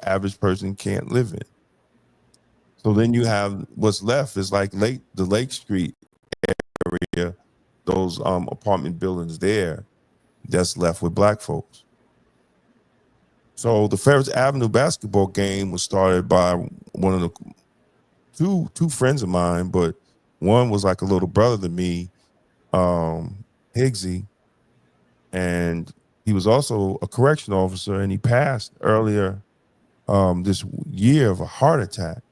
average person can't live in. So then you have what's left is like the Lake Street area, those apartment buildings there that's left with Black folks. So the Ferris Avenue basketball game was started by one of the two friends of mine, but one was like a little brother to me, Higgsy, and he was also a correction officer, and he passed earlier this year of a heart attack.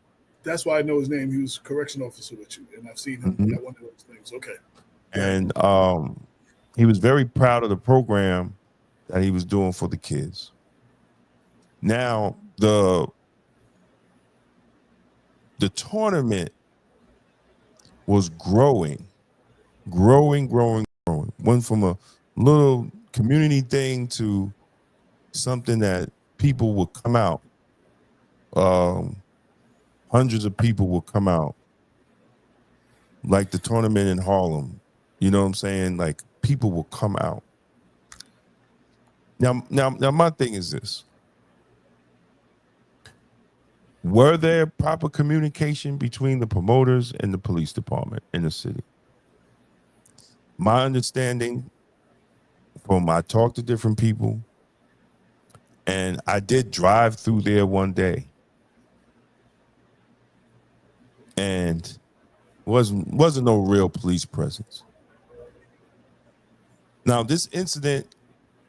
That's why I know his name. He was a correction officer with you, and I've seen him at one of those things. Okay. And he was very proud of the program that he was doing for the kids. Now, the tournament was growing. Went from a little community thing to something that people would come out. Hundreds of people would come out. Like the tournament in Harlem. You know what I'm saying? Like people will come out. Now my thing is this. Were there proper communication between the promoters and the police department in the city? My understanding I talked to different people, and I did drive through there one day, and wasn't no real police presence. Now, this incident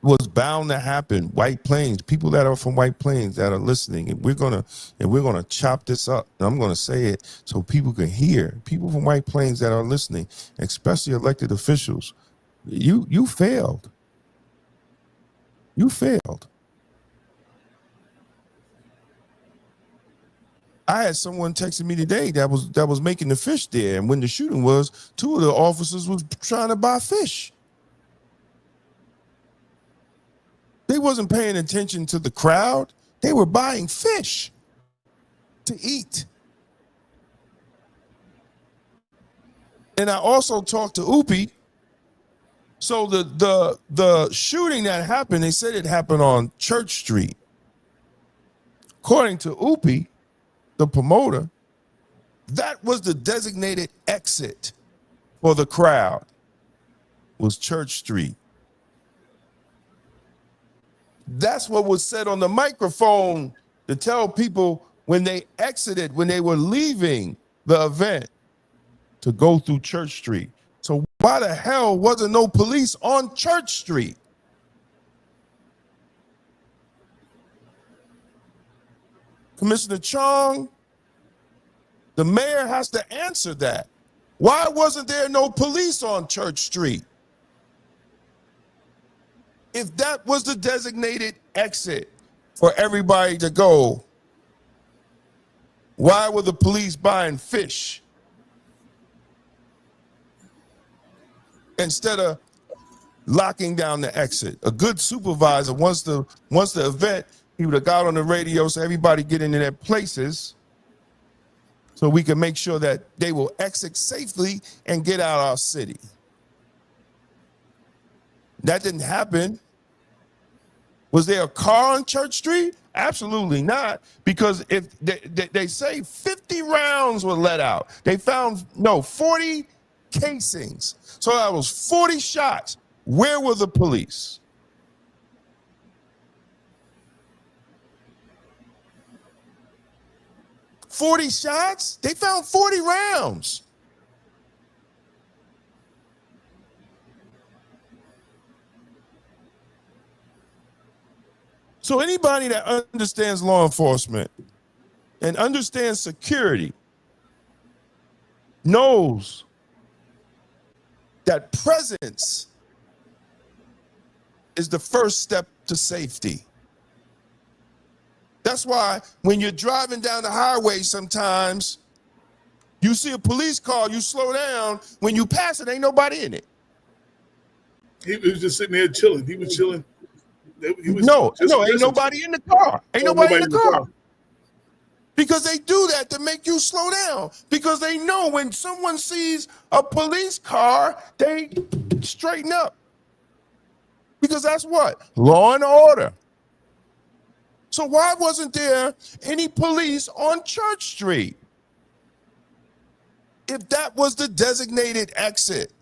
was bound to happen. White Plains, people that are from White Plains that are listening, and we're gonna chop this up. And I'm gonna say it so people can hear. People from White Plains that are listening, especially elected officials, you failed. You failed. I had someone texting me today that was making the fish there, and when the shooting was, 2 of the officers was trying to buy fish. They wasn't paying attention to the crowd. They were buying fish to eat. And I also talked to Upi. So the shooting that happened, they said it happened on Church Street. According to Upi, the promoter, that was the designated exit for the crowd, was Church Street. That's what was said on the microphone to tell people when they exited, when they were leaving the event, to go through Church Street. So why the hell wasn't no police on Church Street? Commissioner Chong, the mayor has to answer that. Why wasn't there no police on Church Street? If that was the designated exit for everybody to go, why were the police buying fish instead of locking down the exit? A good supervisor, once the event, he would have got on the radio so everybody get into their places so we can make sure that they will exit safely and get out of our city. That didn't happen. Was there a car on Church Street? Absolutely not, because if they say 50 rounds were let out. They found 40 casings. So that was 40 shots. Where were the police? "40 shots? They found 40 rounds. So anybody that understands law enforcement and understands security knows that presence is the first step to safety. That's why when you're driving down the highway sometimes, you see a police car, you slow down. When you pass it, ain't nobody in it. He was just sitting there chilling. He was chilling. Ain't nobody in the car. Ain't nobody in the car. Because they do that to make you slow down. Because they know when someone sees a police car, they straighten up. Because that's what? Law and order. So why wasn't there any police on Church Street? If that was the designated exit.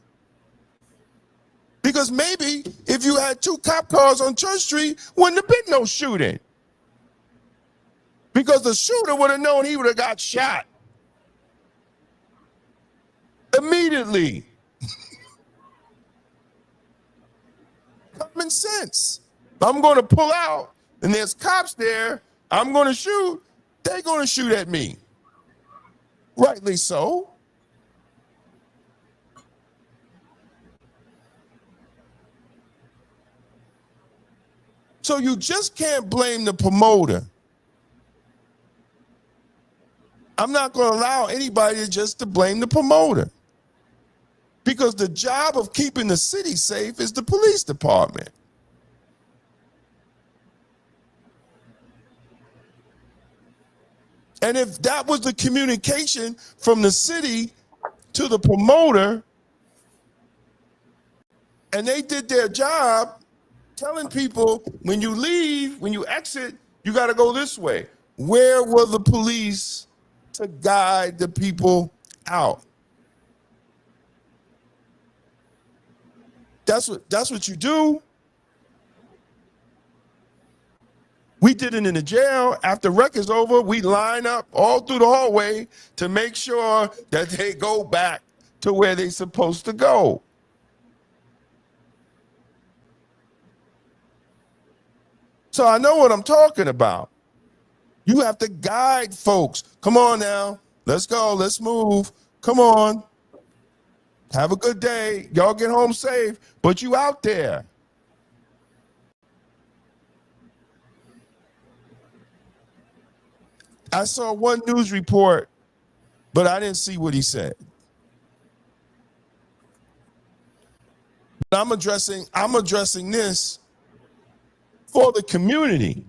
Because maybe if you had 2 cop cars on Church Street, wouldn't have been no shooting. Because the shooter would have known he would have got shot immediately. Common sense. I'm going to pull out and there's cops there. I'm going to shoot. They're going to shoot at me. Rightly so. So you just can't blame the promoter. I'm not going to allow anybody just to blame the promoter. Because the job of keeping the city safe is the police department. And if that was the communication from the city to the promoter, and they did their job, telling people when you leave, when you exit, you got to go this way. Where were the police to guide the people out? That's what you do. We did it in the jail. After rec is over, we line up all through the hallway to make sure that they go back to where they're supposed to go. So I know what I'm talking about. You have to guide folks. Come on now. Let's go. Let's move. Come on. Have a good day. Y'all get home safe, but you out there. I saw one news report, but I didn't see what he said. I'm addressing this for the community.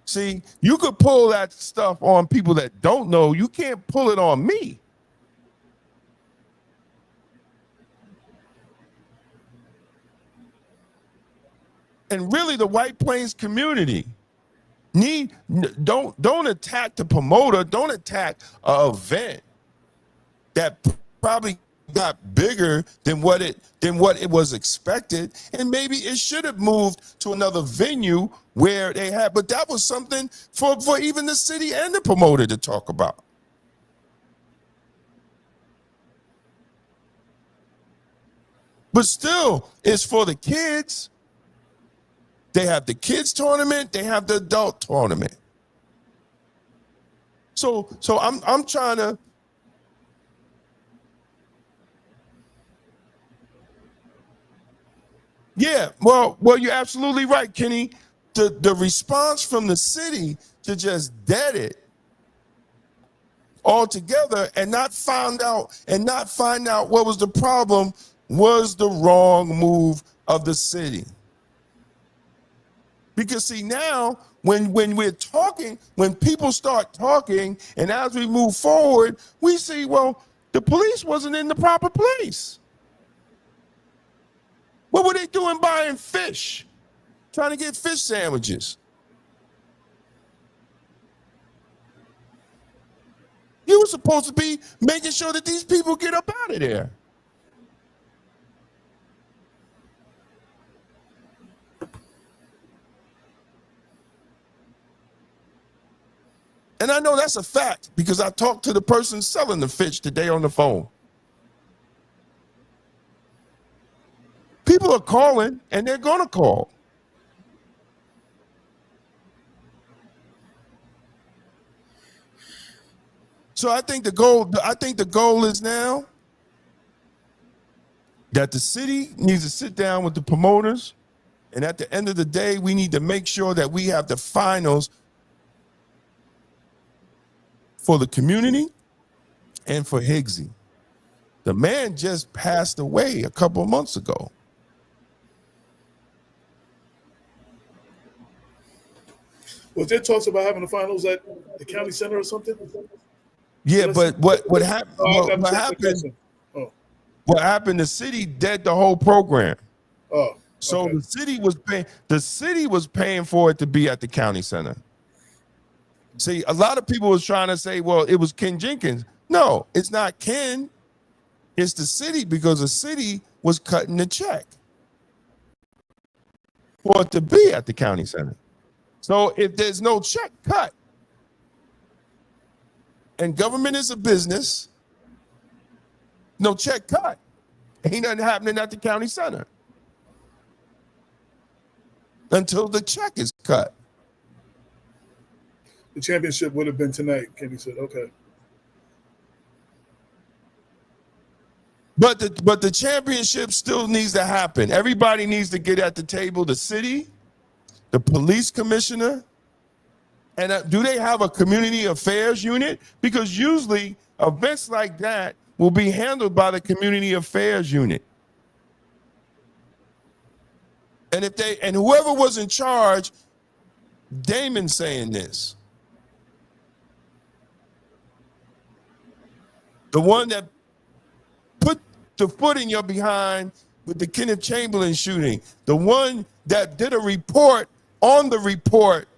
See, you could pull that stuff on people that don't know. You can't pull it on me. And really, the White Plains community don't attack the promoter. Don't attack an event that probably got bigger than what it was expected, and maybe it should have moved to another venue where they had. But that was something for even the city and the promoter to talk about. But still, it's for the kids. They have the kids tournament. They have the adult tournament. So I'm trying to. Yeah, well, you're absolutely right, Kenny. The response from the city to just dead it altogether and not find out what was the problem was the wrong move of the city. Because see, now when we're talking, when people start talking, and as we move forward, we see, well, the police wasn't in the proper place. What were they doing buying fish? Trying to get fish sandwiches. You were supposed to be making sure that these people get up out of there. And I know that's a fact because I talked to the person selling the fish today on the phone. People are calling, and they're going to call. So I think the goal is now that the city needs to sit down with the promoters, and at the end of the day, we need to make sure that we have the finals for the community and for Higgsy. The man just passed away a couple of months ago. Was there talks about having the finals at the county center or something? Yeah, but what happened? What happened? Oh. What happened? The city dead the whole program. Oh. Okay. So the city was paying. The city was paying for it to be at the county center. See, a lot of people was trying to say, well, it was Ken Jenkins. No, it's not Ken. It's the city because the city was cutting the check for it to be at the county center. So if there's no check cut, and government is a business, no check cut, ain't nothing happening at the county center until the check is cut. The championship would have been tonight, Kenny said. Okay. But the championship still needs to happen. Everybody needs to get at the table. The city, the police commissioner, and do they have a community affairs unit? Because usually events like that will be handled by the community affairs unit. And whoever was in charge, Damon saying this. The one that put the foot in your behind with the Kenneth Chamberlain shooting. The one that did a report on the report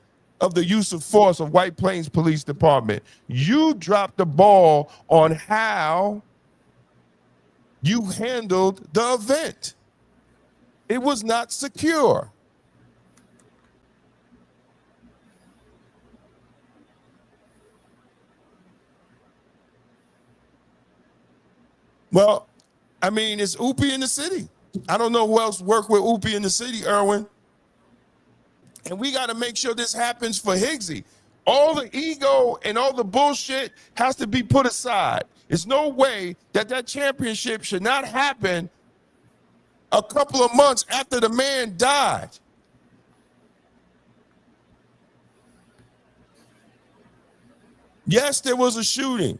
of the use of force of White Plains Police Department. You dropped the ball on how you handled the event. It was not secure. Well, I mean, it's Oopie in the city. I don't know who else worked with Oopie in the city, Erwin. And we got to make sure this happens for Higgsy. All the ego and all the bullshit has to be put aside. There's no way that that championship should not happen a couple of months after the man died. Yes, there was a shooting.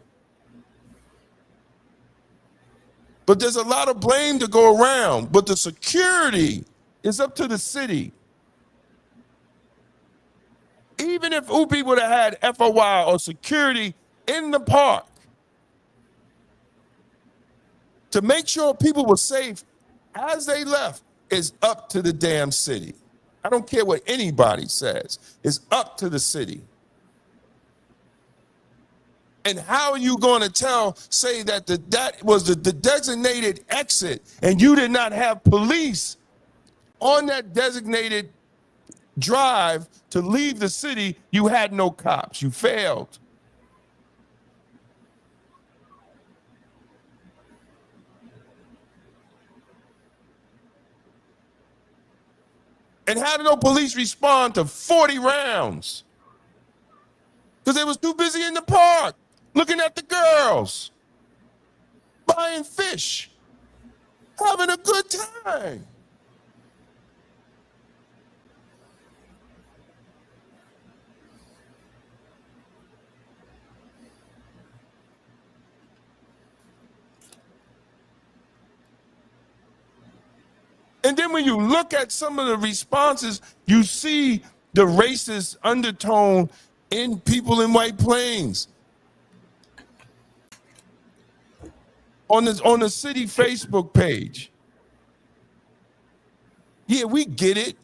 But there's a lot of blame to go around. But the security is up to the city. Even if Oopie would have had FOI or security in the park to make sure people were safe as they left, is up to the damn city. I don't care what anybody says. It's up to the city. And how are you going to say that that was the designated exit and you did not have police on that designated drive to leave the city? You had no cops. You failed. And how did no police respond to 40 rounds? Because they was too busy in the park, looking at the girls, buying fish, having a good time. And then when you look at some of the responses, you see the racist undertone in people in White Plains. On the city Facebook page. Yeah, we get it.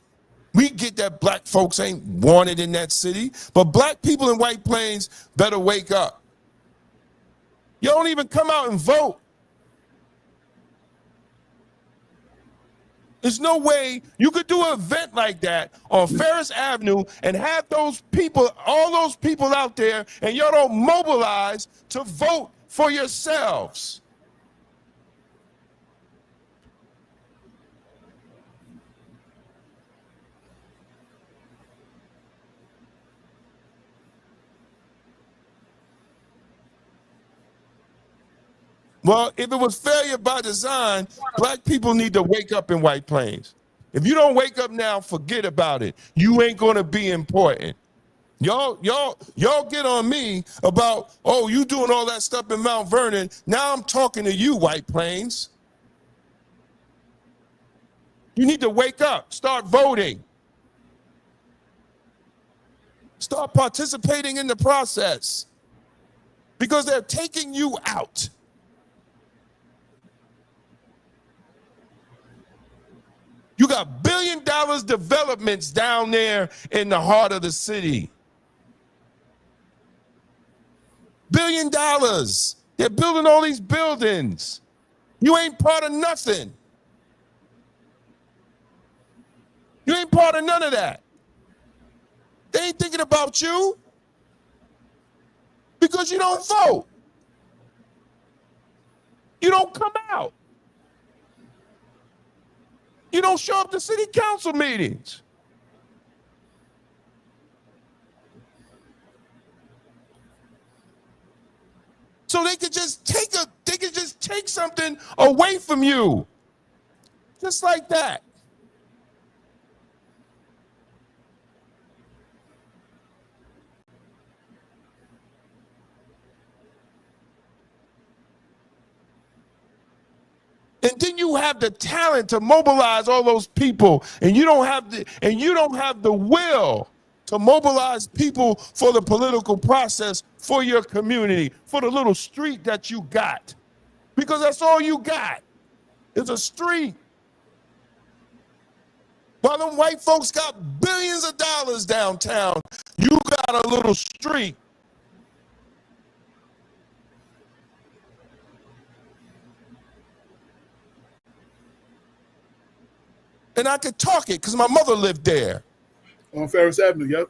We get that black folks ain't wanted in that city, but black people in White Plains better wake up. You don't even come out and vote. There's no way you could do an event like that on Ferris Avenue and have those people, all those people out there, and y'all don't mobilize to vote for yourselves. Well, if it was failure by design, black people need to wake up in White Plains. If you don't wake up now, forget about it. You ain't gonna be important. Y'all get on me about, oh, you doing all that stuff in Mount Vernon. Now I'm talking to you, White Plains. You need to wake up, start voting. Start participating in the process because they're taking you out. You got $1 billion developments down there in the heart of the city. $1 billion. They're building all these buildings. You ain't part of nothing. You ain't part of none of that. They ain't thinking about you because you don't vote. You don't come out. You don't show up to city council meetings. So they could just take something away from you. Just like that. And then you have the talent to mobilize all those people, and you don't have the will to mobilize people for the political process, for your community, for the little street that you got. Because that's all you got. Is a street. While them white folks got billions of dollars downtown, you got a little street. And I could talk it because my mother lived there. On Ferris Avenue, yep.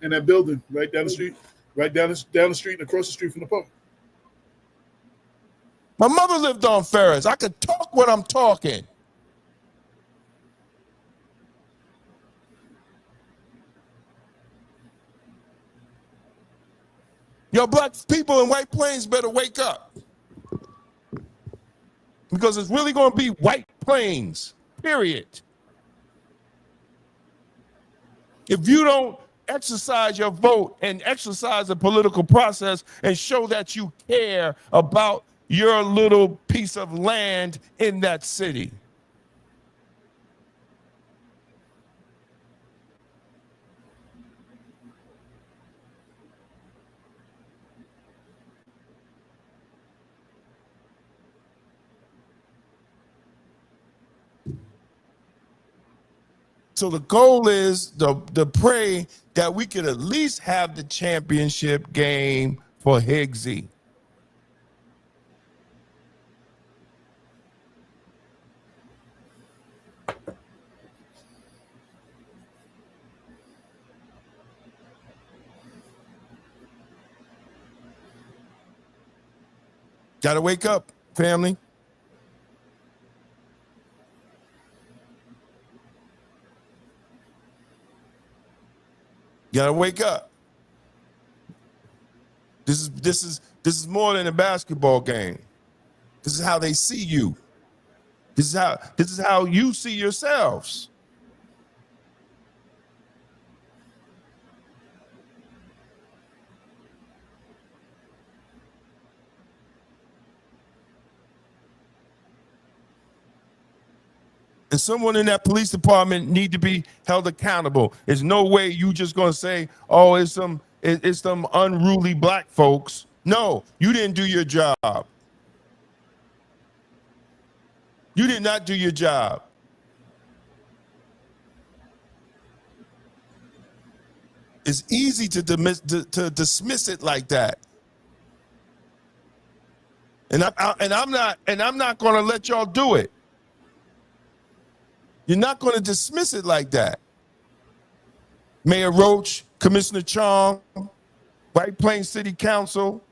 In that building, right down the street, down the street and across the street from the park. My mother lived on Ferris. I could talk what I'm talking. Yo, black people in White Plains better wake up. Because it's really going to be White Plains, period. If you don't exercise your vote and exercise the political process and show that you care about your little piece of land in that city. So the goal is to pray that we could at least have the championship game for Higgsy. Gotta wake up, family. Gotta wake up. This is more than a basketball game. This is how they see you. This is how you see yourselves. And someone in that police department need to be held accountable. There's no way you just gonna say, oh, it's some unruly black folks. No, you didn't do your job. You did not do your job. It's easy to dismiss it like that. And I'm not gonna let y'all do it. You're not going to dismiss it like that. Mayor Roach, Commissioner Chong, White Plains City Council.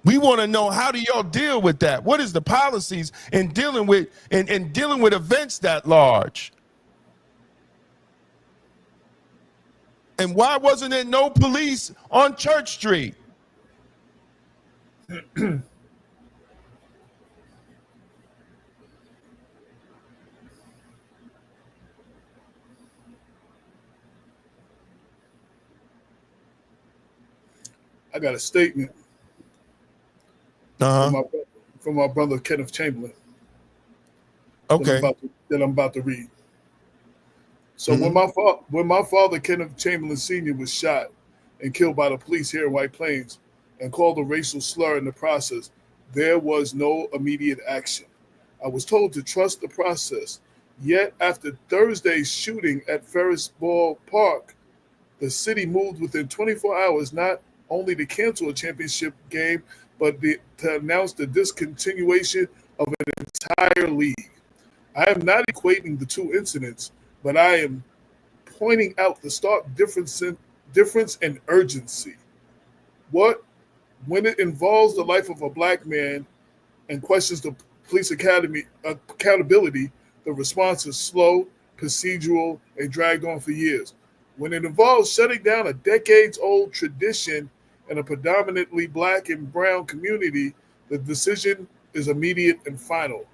We want to know, how do y'all deal with that? What is the policies in dealing with events that large? And why wasn't there no police on Church Street? I got a statement from my brother Kenneth Chamberlain. Okay. That I'm about to read. So when my father, Kenneth Chamberlain Sr., was shot and killed by the police here in White Plains and called a racial slur in the process, there was no immediate action. I was told to trust the process. Yet after Thursday's shooting at Ferris Ball Park, the city moved within 24 hours not only to cancel a championship game, but to announce the discontinuation of an entire league. I am not equating the two incidents, but I am pointing out the stark difference in urgency. When it involves the life of a black man and questions the police accountability, the response is slow, procedural, and dragged on for years. When it involves shutting down a decades-old tradition in a predominantly black and brown community, the decision is immediate and final.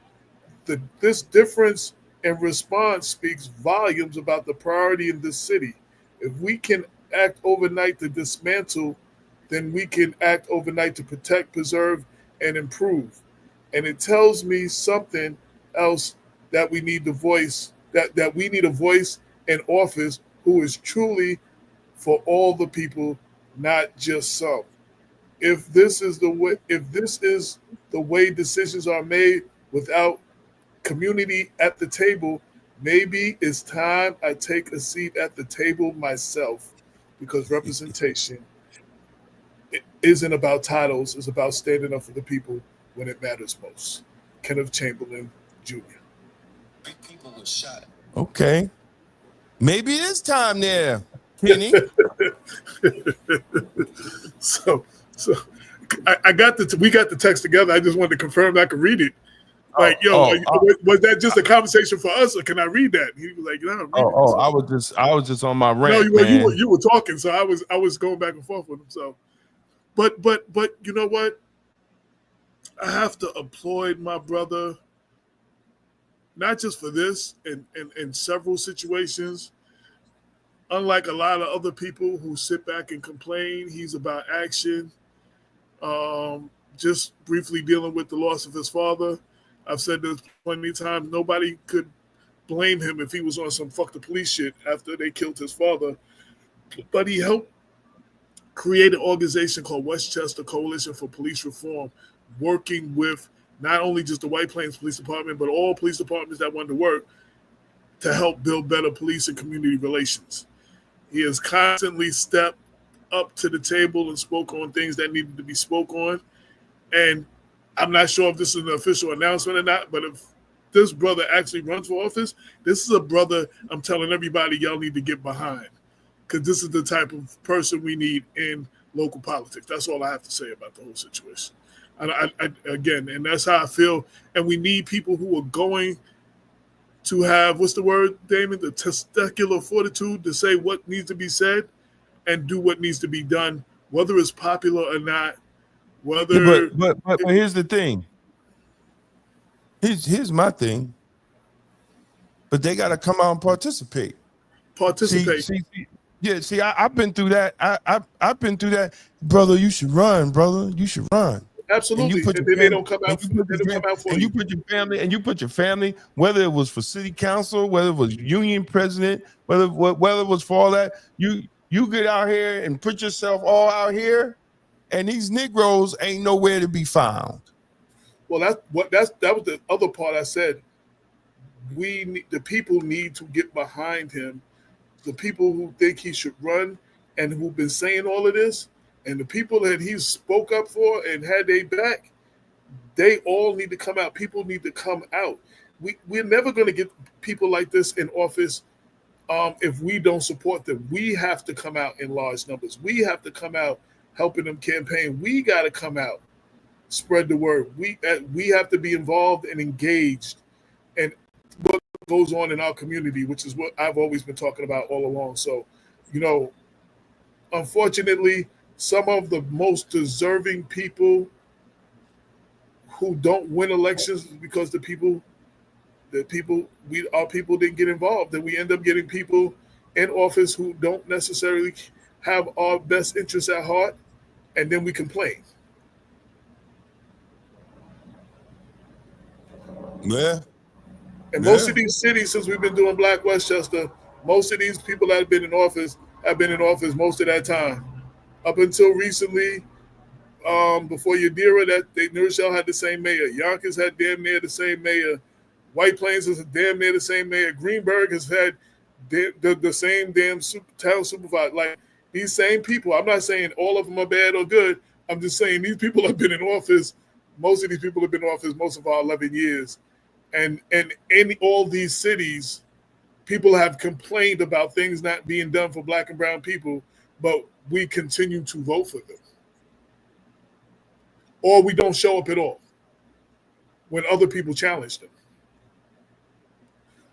This difference and response speaks volumes about the priority in this city. If we can act overnight to dismantle, then we can act overnight to protect, preserve, and improve. And it tells me something else, that we need the voice, that we need a voice in office who is truly for all the people, not just some. If this is the way decisions are made without community at the table, maybe it's time I take a seat at the table myself. because representation isn't about titles, it's about standing up for the people when it matters most. Kenneth Chamberlain Jr. People were shot. Okay. Maybe it is time there, Kenny. so I got we got the text together. I just wanted to confirm I could read it. Like, was that just a conversation for us, or can I read that? He was like, no. I was just on my rant. No, you were talking, so I was going back and forth with him. So, but you know what? I have to applaud my brother, not just for this, in several situations. Unlike a lot of other people who sit back and complain, he's about action. Just briefly dealing with the loss of his father. I've said this plenty of times. Nobody could blame him if he was on some fuck the police shit after they killed his father. But he helped create an organization called Westchester Coalition for Police Reform, working with not only just the White Plains Police Department, but all police departments that wanted to work to help build better police and community relations. He has constantly stepped up to the table and spoke on things that needed to be spoke on. And I'm not sure if this is an official announcement or not, but if this brother actually runs for office, this is a brother I'm telling everybody y'all need to get behind, because this is the type of person we need in local politics. That's all I have to say about the whole situation. Again, and that's how I feel. And we need people who are going to have, what's the word, Damon? The testicular fortitude to say what needs to be said and do what needs to be done, whether it's popular or not. Whether, but here's the thing. Here's my thing. But they got to come out and participate. See, I've been through that. I've been through that, brother. You should run, brother. You should run. Absolutely. They don't come out. You put your family, whether it was for city council, whether it was union president, whether it was for all that, you get out here and put yourself all out here, and these Negroes ain't nowhere to be found. Well, that was the other part I said. The people need to get behind him. The people who think he should run and who've been saying all of this, and the people that he spoke up for and had their back, they all need to come out. People need to come out. We're never going to get people like this in office if we don't support them. We have to come out in large numbers. We have to come out helping them campaign. We got to come out, spread the word. We have to be involved and engaged in what goes on in our community, which is what I've always been talking about all along. So, unfortunately, some of the most deserving people who don't win elections is because our people didn't get involved. And we end up getting people in office who don't necessarily have our best interests at heart, and then we complain. Yeah. And most of these cities, since we've been doing Black Westchester, most of these people that have been in office most of that time. Up until recently, before Yadira, New Rochelle had the same mayor. Yonkers had damn near the same mayor. White Plains has damn near the same mayor. Greenberg has had the same damn town supervisor. Like, these same people, I'm not saying all of them are bad or good. I'm just saying these people have been in office. Most of these people have been in office most of our 11 years. And in all these cities, people have complained about things not being done for Black and brown people, but we continue to vote for them. Or we don't show up at all when other people challenge them.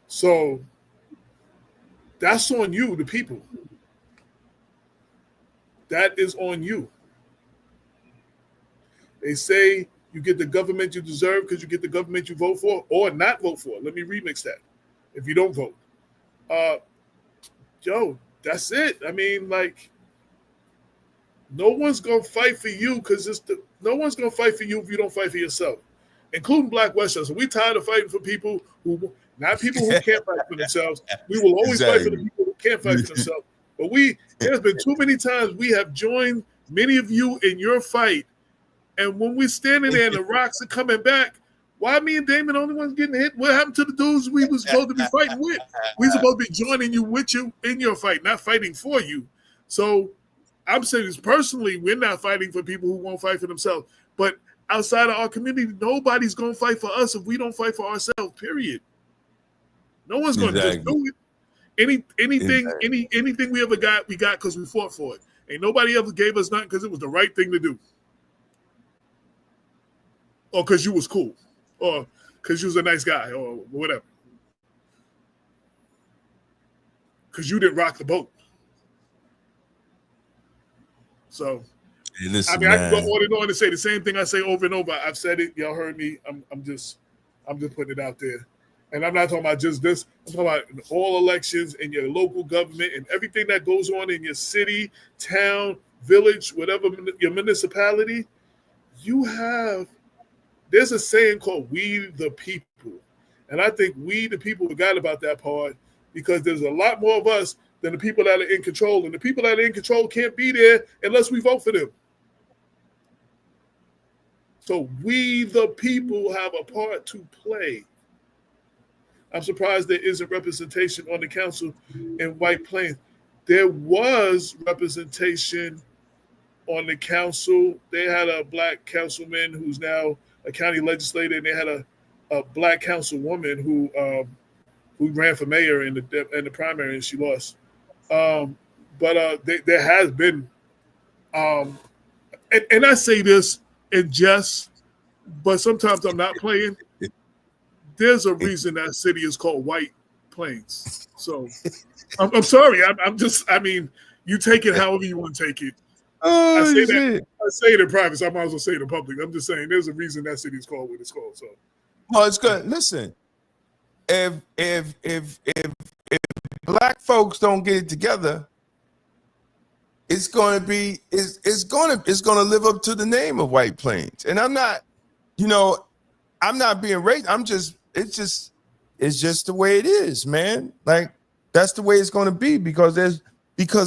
So that's on you, the people. That is on you. They say you get the government you deserve because you get the government you vote for or not vote for. Let me remix that. If you don't vote. That's it. I mean, like, no one's going to fight for you because no one's going to fight for you if you don't fight for yourself, including Black Westchester. We're tired of fighting for people who, not people who can't fight for themselves. We will always fight for the people who can't fight for themselves. But there's been too many times we have joined many of you in your fight. And when we're standing there and the rocks are coming back, why me and Damon the only ones getting hit? What happened to the dudes we were supposed to be fighting with? We're supposed to be joining you with you in your fight, not fighting for you. So I'm saying this personally, we're not fighting for people who won't fight for themselves. But outside of our community, nobody's going to fight for us if we don't fight for ourselves, period. No one's going to just do it. Anything we ever got, we got because we fought for it. Ain't nobody ever gave us nothing because it was the right thing to do. Or because you was cool. Or because you was a nice guy or whatever. Because you didn't rock the boat. So, listen, I mean, man. I can go on and on and say the same thing I say over and over. I've said it. Y'all heard me. I'm just putting it out there. And I'm not talking about just this. I'm talking about all elections and your local government and everything that goes on in your city, town, village, whatever, your municipality. There's a saying called "we the people." And I think we the people forgot about that part because there's a lot more of us than the people that are in control. And the people that are in control can't be there unless we vote for them. So we the people have a part to play. I'm surprised there isn't representation on the council in White Plains. There was representation on the council. They had a black councilman who's now a county legislator, and they had a black councilwoman who ran for mayor in the primary, and she lost. But there has been, and I say this in jest, but sometimes I'm not playing. There's a reason that city is called White Plains. So I'm sorry. I mean, you take it however you want to take it. Oh, I say it in private, so I might as well say it in public. I'm just saying there's a reason that city is called what it's called. So, well, it's good. Listen, if black folks don't get it together, it's going to live up to the name of White Plains. And I'm not being racist. It's just the way it is, man. Like that's the way it's going to be because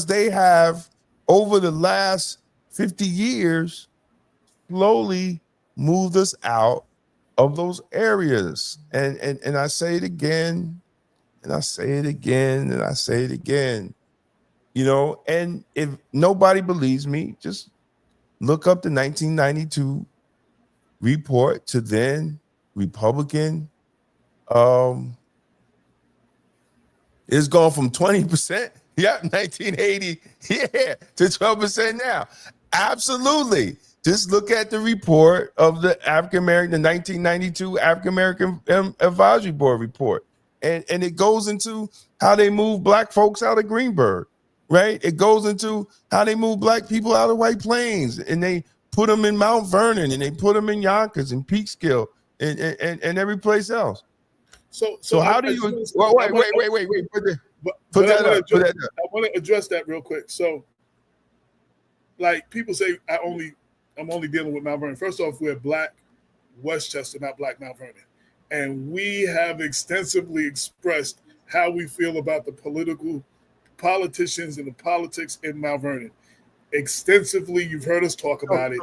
they have over the last 50 years slowly moved us out of those areas. And I say it again, and I say it again, and I say it again. And if nobody believes me, just look up the 1992 report to then Republican. It's gone from 20%, 1980, to 12% now. Absolutely. Just look at the report of the 1992 African American Advisory Board report. And it goes into how they move black folks out of Greenberg, right? It goes into how they move black people out of White Plains, and they put them in Mount Vernon, and they put them in Yonkers and Peekskill and every place else. So how do you? Wait. Put that up. I want to address that real quick. So, like people say, I'm only dealing with Mount Vernon. First off, we're Black Westchester, not Black Mount Vernon, and we have extensively expressed how we feel about the politicians and the politics in Mount Vernon. Extensively, you've heard us talk about it.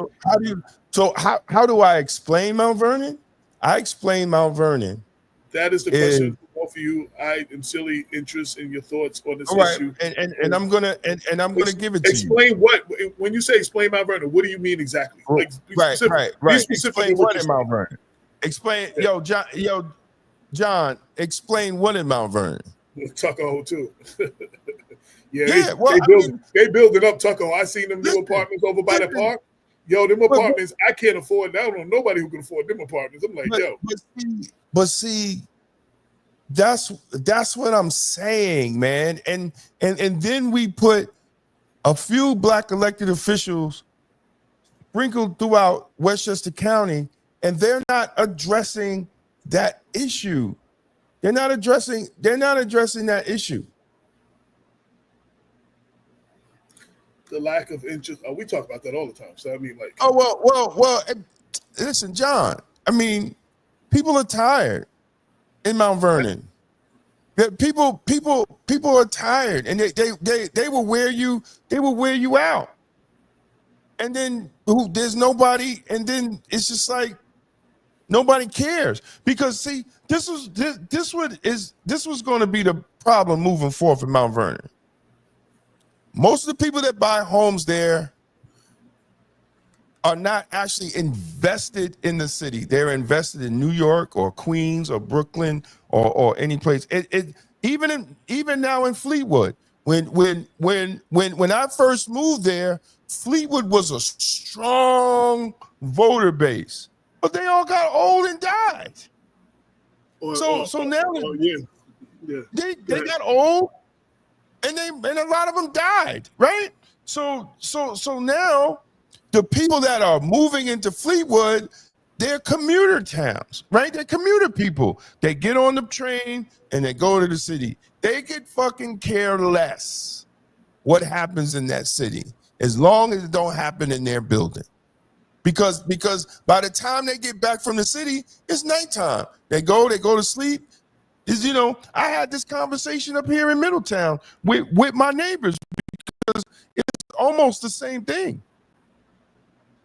How do I explain Mount Vernon? I explain Mount Vernon. That is the question for both of you. I am silly interest in your thoughts on this issue. And I'm gonna give it to you. Explain what when you say explain Mount Vernon, what do you mean exactly? Like, right. Explain what in Mount Vernon. Explain, John. Explain what in Mount Vernon. Tuckahoe too. They building up Tuckahoe. I seen them new apartments over by the park. Yo, them apartments, I can't afford. I don't know nobody who can afford them apartments. I'm like, But see, that's what I'm saying, man. And then we put a few black elected officials sprinkled throughout Westchester County, and they're not addressing that issue. They're not addressing that issue. The lack of interest. We talk about that all the time. So I mean, like, well. Listen, John. I mean, people are tired in Mount Vernon. People are tired, and they will wear you. They will wear you out. And then there's nobody, and then it's just like nobody cares because see, this was going to be the problem moving forward in Mount Vernon. Most of the people that buy homes there are not actually invested in the city. They're invested in New York or Queens or Brooklyn or any place. Even now in Fleetwood, when I first moved there, Fleetwood was a strong voter base, but they all got old and died. So now they got old, and a lot of them died, right? So now the people that are moving into Fleetwood, they're commuter towns, right? They're commuter people. They get on the train and they go to the city. They could fucking care less what happens in that city as long as it don't happen in their building. Because by the time they get back from the city, it's nighttime. They go to sleep. I had this conversation up here in Middletown with my neighbors because it's almost the same thing.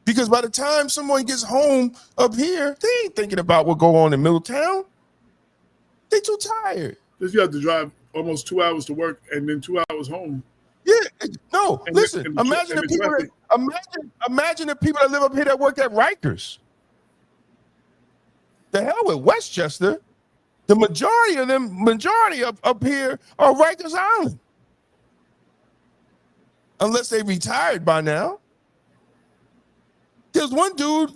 Because by the time someone gets home up here, they ain't thinking about what go on in Middletown. They too tired. Because you have to drive almost 2 hours to work and then 2 hours home. Yeah, no. Listen, imagine the people that live up here that work at Rikers. The hell with Westchester. The majority up here are Rikers Island. Unless they retired by now. There's one dude,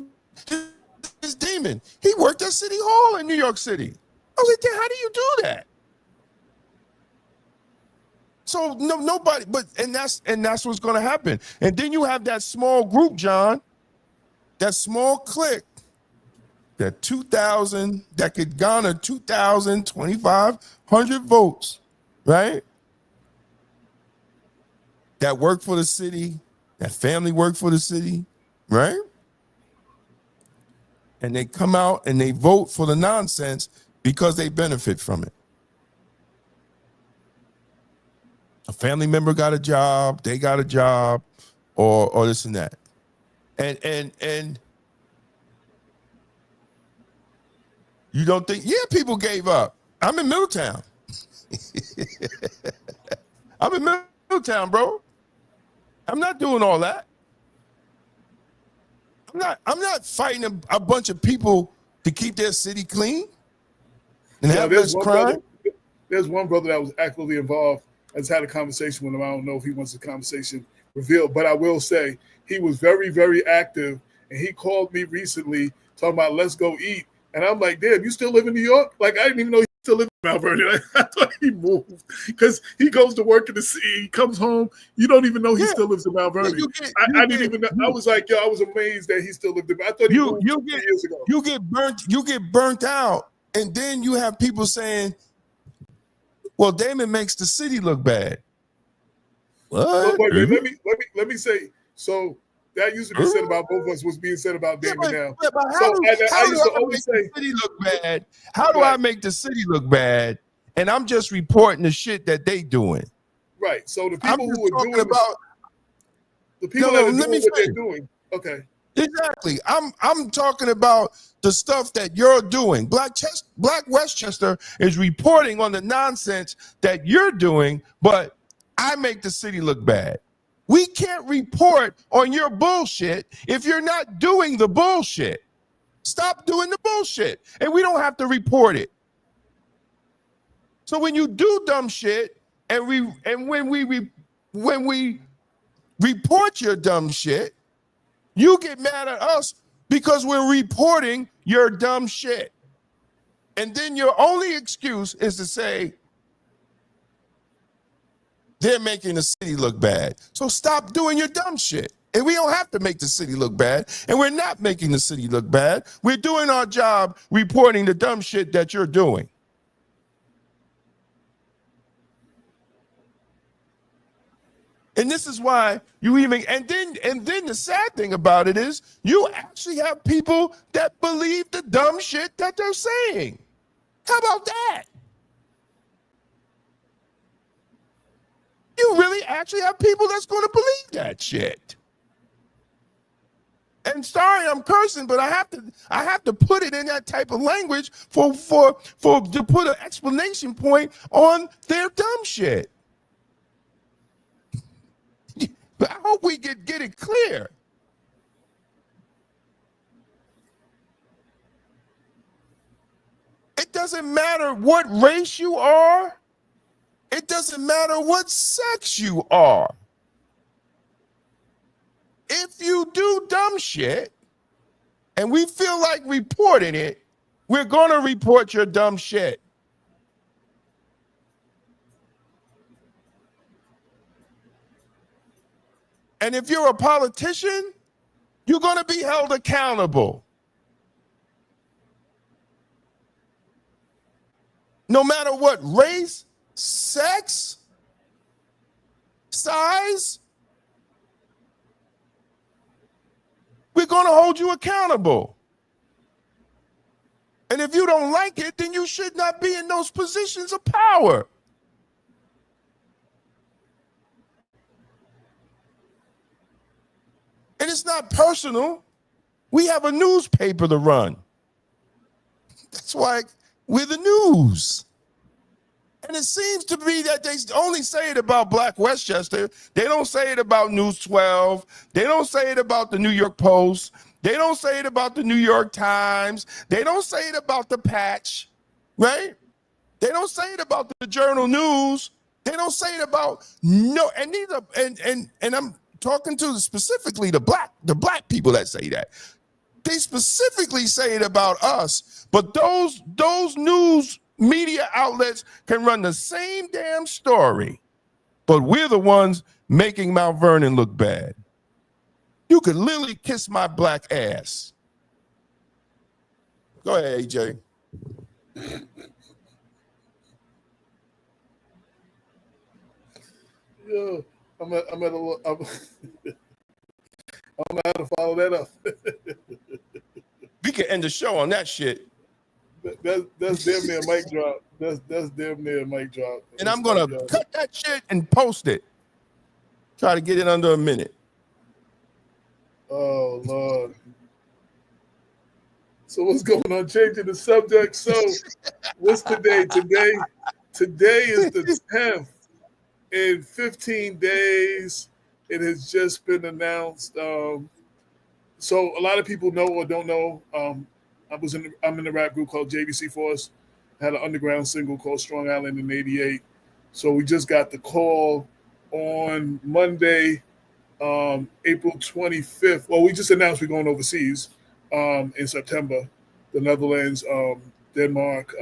his Damon. He worked at City Hall in New York City. I was like, how do you do that? So nobody, and that's what's going to happen. And then you have that small group, John, that small clique, that could garner 2,000, 2,500 votes, right? That work for the city, that family work for the city, right? And they come out and they vote for the nonsense because they benefit from it. A family member got a job, they got a job, or this and that. And you don't think, people gave up. I'm in Middletown. I'm in Middletown, bro. I'm not doing all that. I'm not fighting a bunch of people to keep their city clean and have less crime. There's one brother that was actively involved. I just had a conversation with him. I don't know if he wants the conversation revealed, but I will say he was very, very active. And he called me recently talking about let's go eat. And I'm like, damn, you still live in New York? Like, I didn't even know he still lived in Mount Vernon. I thought he moved because he goes to work in the city. He comes home. You don't even know he still lives in Mount Vernon. I didn't even know. I was like, I was amazed that he still lived there. I thought he moved 2 years ago. You get burnt out. And then you have people saying, well, Damon makes the city look bad. What? Wait, let me say, so that used to be said about both of us was being said about Damon now. But how do I make the city look bad? And I'm just reporting the shit that they doing. Right. So the people who are doing the people that are doing what they're doing. Okay. Exactly. I'm talking about the stuff that you're doing. Black Westchester is reporting on the nonsense that you're doing, but I make the city look bad. We can't report on your bullshit if you're not doing the bullshit. Stop doing the bullshit, and we don't have to report it. So when you do dumb shit, and when we report your dumb shit, you get mad at us because we're reporting your dumb shit. And then your only excuse is to say, they're making the city look bad. So stop doing your dumb shit. And we don't have to make the city look bad. And we're not making the city look bad. We're doing our job reporting the dumb shit that you're doing. And this is why you even, and then the sad thing about it is you actually have people that believe the dumb shit that they're saying. How about that? You really actually have people that's going to believe that shit. And sorry, I'm cursing, but I have to put it in that type of language for to put an explanation point on their dumb shit. But I hope we get it clear. It doesn't matter what race you are. It doesn't matter what sex you are. If you do dumb shit and we feel like reporting it, we're going to report your dumb shit. And if you're a politician, you're going to be held accountable. No matter what race, sex, size, we're going to hold you accountable. And if you don't like it, then you should not be in those positions of power. And it's not personal. We have a newspaper to run. That's why we're the news. And it seems to be that they only say it about Black Westchester. They don't say it about News 12. They don't say it about the New York Post. They don't say it about the New York Times. They don't say it about the Patch, right? They don't say it about the Journal News. They don't say it about and these are and I'm talking to specifically the black people that say that. They specifically say it about us, but those news media outlets can run the same damn story, but we're the ones making Mount Vernon look bad. You could literally kiss my black ass. Go ahead, AJ. Yeah, I'm gonna have to follow that up. We can end the show on that shit. That's damn near a mic drop. That's damn near a mic drop. And I'm gonna cut that shit and post it. Try to get it under a minute. Oh Lord. So what's going on? Changing the subject. So what's today? Today is the 10th. In 15 days, it has just been announced. So a lot of people know or don't know. I'm in a rap group called JVC Force. Had an underground single called Strong Island in '88. So we just got the call on Monday, April 25th. Well, we just announced we're going overseas in September. The Netherlands, Denmark,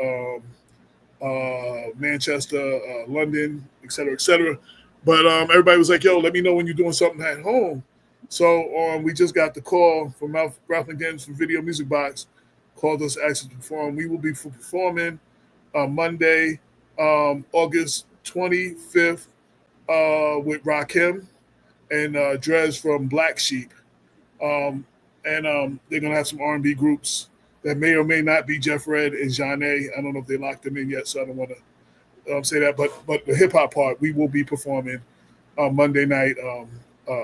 Manchester, London, et cetera, et cetera. But everybody was like, yo, let me know when you're doing something at home. So we just got the call from Ralph McDaniels from Video Music Box, called us, asked us to perform. We will be performing Monday, August 25th with Rakim and Drez from Black Sheep. And they're going to have some R&B groups that may or may not be Jeff Red and Jeanne. I don't know if they locked them in yet, so I don't want to say that. But the hip-hop part, we will be performing Monday night,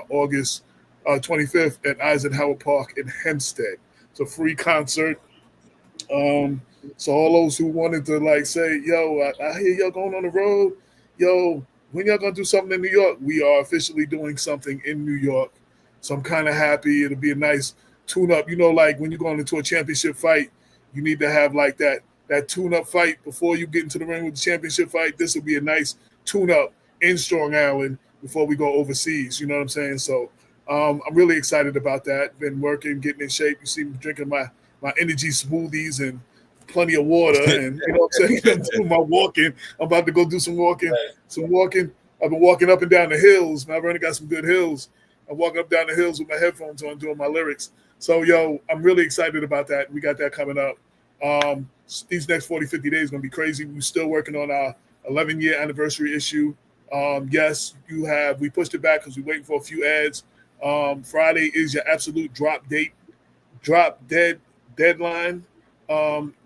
August 25th at Eisenhower Park in Hempstead. It's a free concert. So all those who wanted to like say, yo, I hear y'all going on the road. Yo, when y'all going to do something in New York? We are officially doing something in New York. So I'm kind of happy. It'll be a nice tune-up. You know, like when you're going into a championship fight, you need to have like that tune-up fight before you get into the ring with the championship fight. This will be a nice tune-up in Strong Island before we go overseas. You know what I'm saying? So I'm really excited about that. Been working, getting in shape. You see me drinking my energy smoothies and plenty of water. And you know what I'm saying? I'm doing my walking. I'm about to go do some walking. I've been walking up and down the hills. I've already got some good hills. I'm walking up down the hills with my headphones on doing my lyrics. So, yo, I'm really excited about that. We got that coming up. These next 40, 50 days are going to be crazy. We're still working on our 11-year anniversary issue. Yes, we pushed it back because we're waiting for a few ads. Friday is your absolute drop deadline.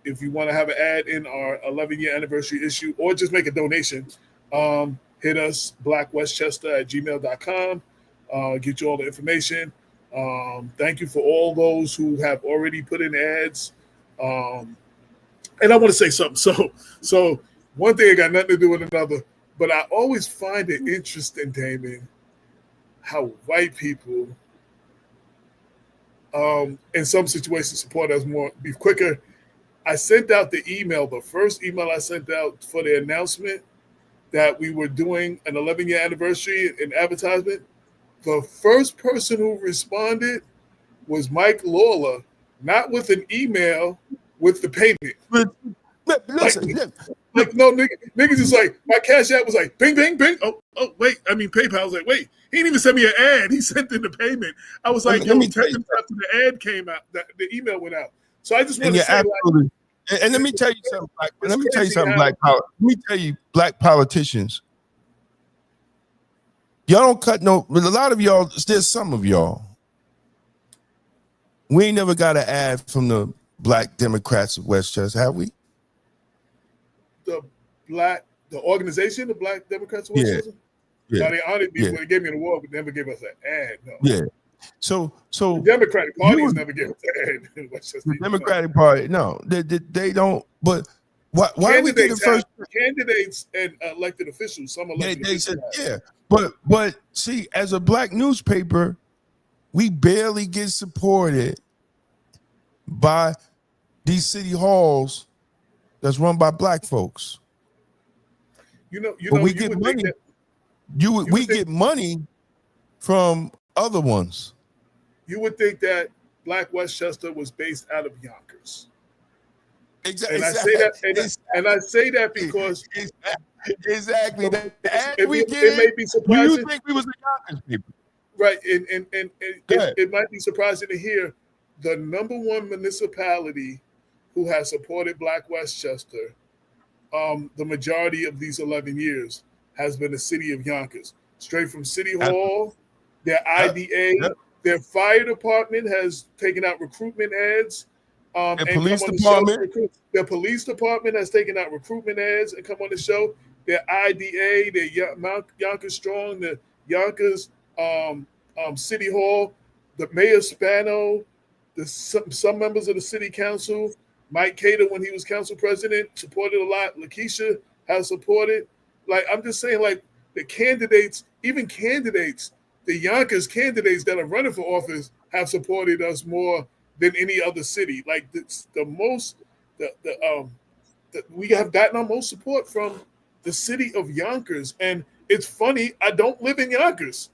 If you want to have an ad in our 11-year anniversary issue or just make a donation, hit us, blackwestchester@gmail.com. Get you all the information. Thank you for all those who have already put in ads. And I want to say something. So one thing got nothing to do with another, but I always find it interesting, Damon, how white people, in some situations, support us more, be quicker. I sent out the email, the first email I sent out for the announcement that we were doing an 11-year anniversary in advertisement. The first person who responded was Mike Lawler, not with an email, with the payment. Listen, Like no, niggas just like, my Cash App was like, bing, bing, bing. Oh, wait. I mean, PayPal was like, wait. He didn't even send me an ad. He sent in the payment. I was like, let me 10 tell you minutes after the ad came out, the email went out. So I just want and to you're say, absolutely. And let me tell you something. Let me tell you something. Let me tell you, black politicians. Y'all don't cut no. But a lot of y'all, there's some of y'all. We ain't never got an ad from the Black Democrats of Westchester, have we? The organization, the Black Democrats of Westchester? Yeah. No, they honored me when they gave me an award, but never gave us an ad. No. Yeah. So the Democratic parties never gave us an ad in Westchester. The Democratic Party, no, they don't. But why do we get the first? Candidates and elected officials, some elected officials. Said, yeah. But see, as a black newspaper, we barely get supported by these city halls that's run by black folks. We get money. We get money from other ones. You would think that Black Westchester was based out of Yonkers. Exactly. And I say that, and I say that because exactly. It may be surprising. You think we was the Yonkers people, right? And it might be surprising to hear the number one municipality who has supported Black Westchester, the majority of these 11 years, has been the city of Yonkers. Straight from City Hall, their IDA, their fire department has taken out recruitment ads. And police department. Their police department has taken out recruitment ads and come on the show. Their IDA, their Yonkers Strong, the Yonkers City Hall, the Mayor Spano, some members of the city council, Mike Cater when he was council president supported a lot. Lakeisha has supported. Like, I'm just saying, like, the candidates, even candidates, the Yonkers candidates that are running for office have supported us more than any other city. Like, we have gotten our most support from the city of Yonkers. And it's funny, I don't live in Yonkers.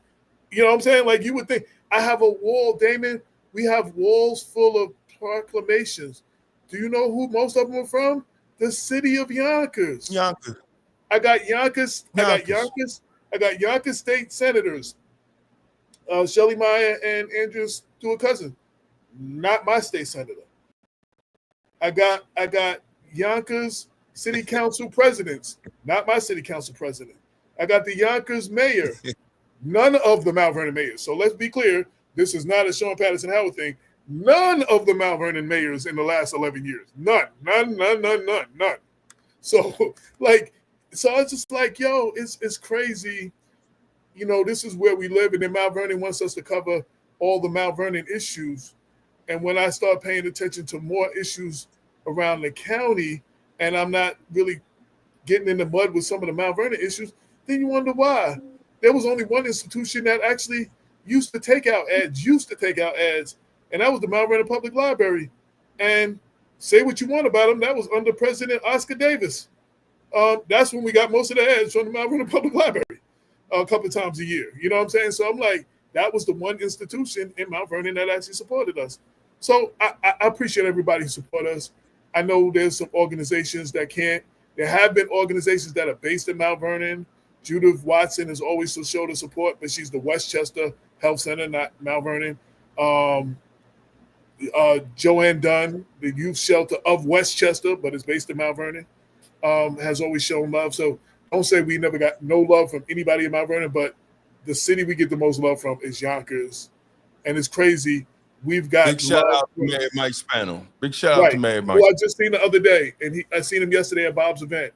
You know what I'm saying? Like, you would think, I have a wall, Damon. We have walls full of proclamations. Do you know who most of them are from? The city of Yonkers. Yonkers. I got Yonkers. I got Yonkers state senators, Shelley Meyer and Andrew Stewart Cousin. Not my state senator. I got Yonkers city council presidents. Not my city council president. I got the Yonkers mayor. None of the Mount Vernon mayors. So let's be clear. This is not a Sean Patterson Howard thing. None of the Mount Vernon mayors in the last 11 years. None. So, so I was just like, yo, it's crazy. You know, this is where we live, and then Mount Vernon wants us to cover all the Mount Vernon issues. And when I start paying attention to more issues around the county, and I'm not really getting in the mud with some of the Mount Vernon issues, then you wonder why. There was only one institution that actually used to take out ads, and that was the Mount Vernon Public Library. And say what you want about them, that was under President Oscar Davis. That's when we got most of the ads from the Mount Vernon Public Library a couple of times a year. You know what I'm saying? So I'm like, that was the one institution in Mount Vernon that actually supported us. So I appreciate everybody who support us. I know there's some organizations that can't. There have been organizations that are based in Mount Vernon. Judith Watson has always showed her support, but she's the Westchester Health Center, not Mount Vernon. Joanne Dunn, the youth shelter of Westchester, but it's based in Mount Vernon, has always shown love. So don't say we never got no love from anybody in Mount Vernon, but the city we get the most love from is Yonkers. And it's crazy. We've got big shout out to Mayor Mike Spano. Big shout out to Mayor Mike. Who I just seen the other day, and I seen him yesterday at Bob's event.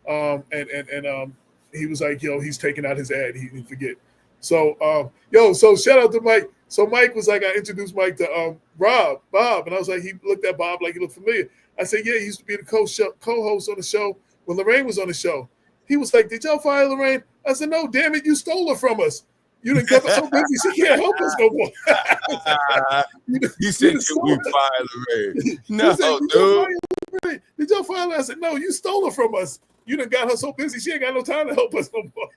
And he was like, yo, he's taking out his ad. He didn't forget. So, so shout out to Mike. So Mike was like, I introduced Mike to Bob, and I was like, he looked at Bob like he looked familiar. I said, yeah, he used to be the co-host on the show when Lorraine was on the show. He was like, did y'all fire Lorraine? I said, no, damn it, you stole her from us. You done kept her so busy she can't help us no more. You said we fired Lorraine. No, dude. Did y'all fire her? I said, no, you stole her from us. You done got her so busy she ain't got no time to help us no more.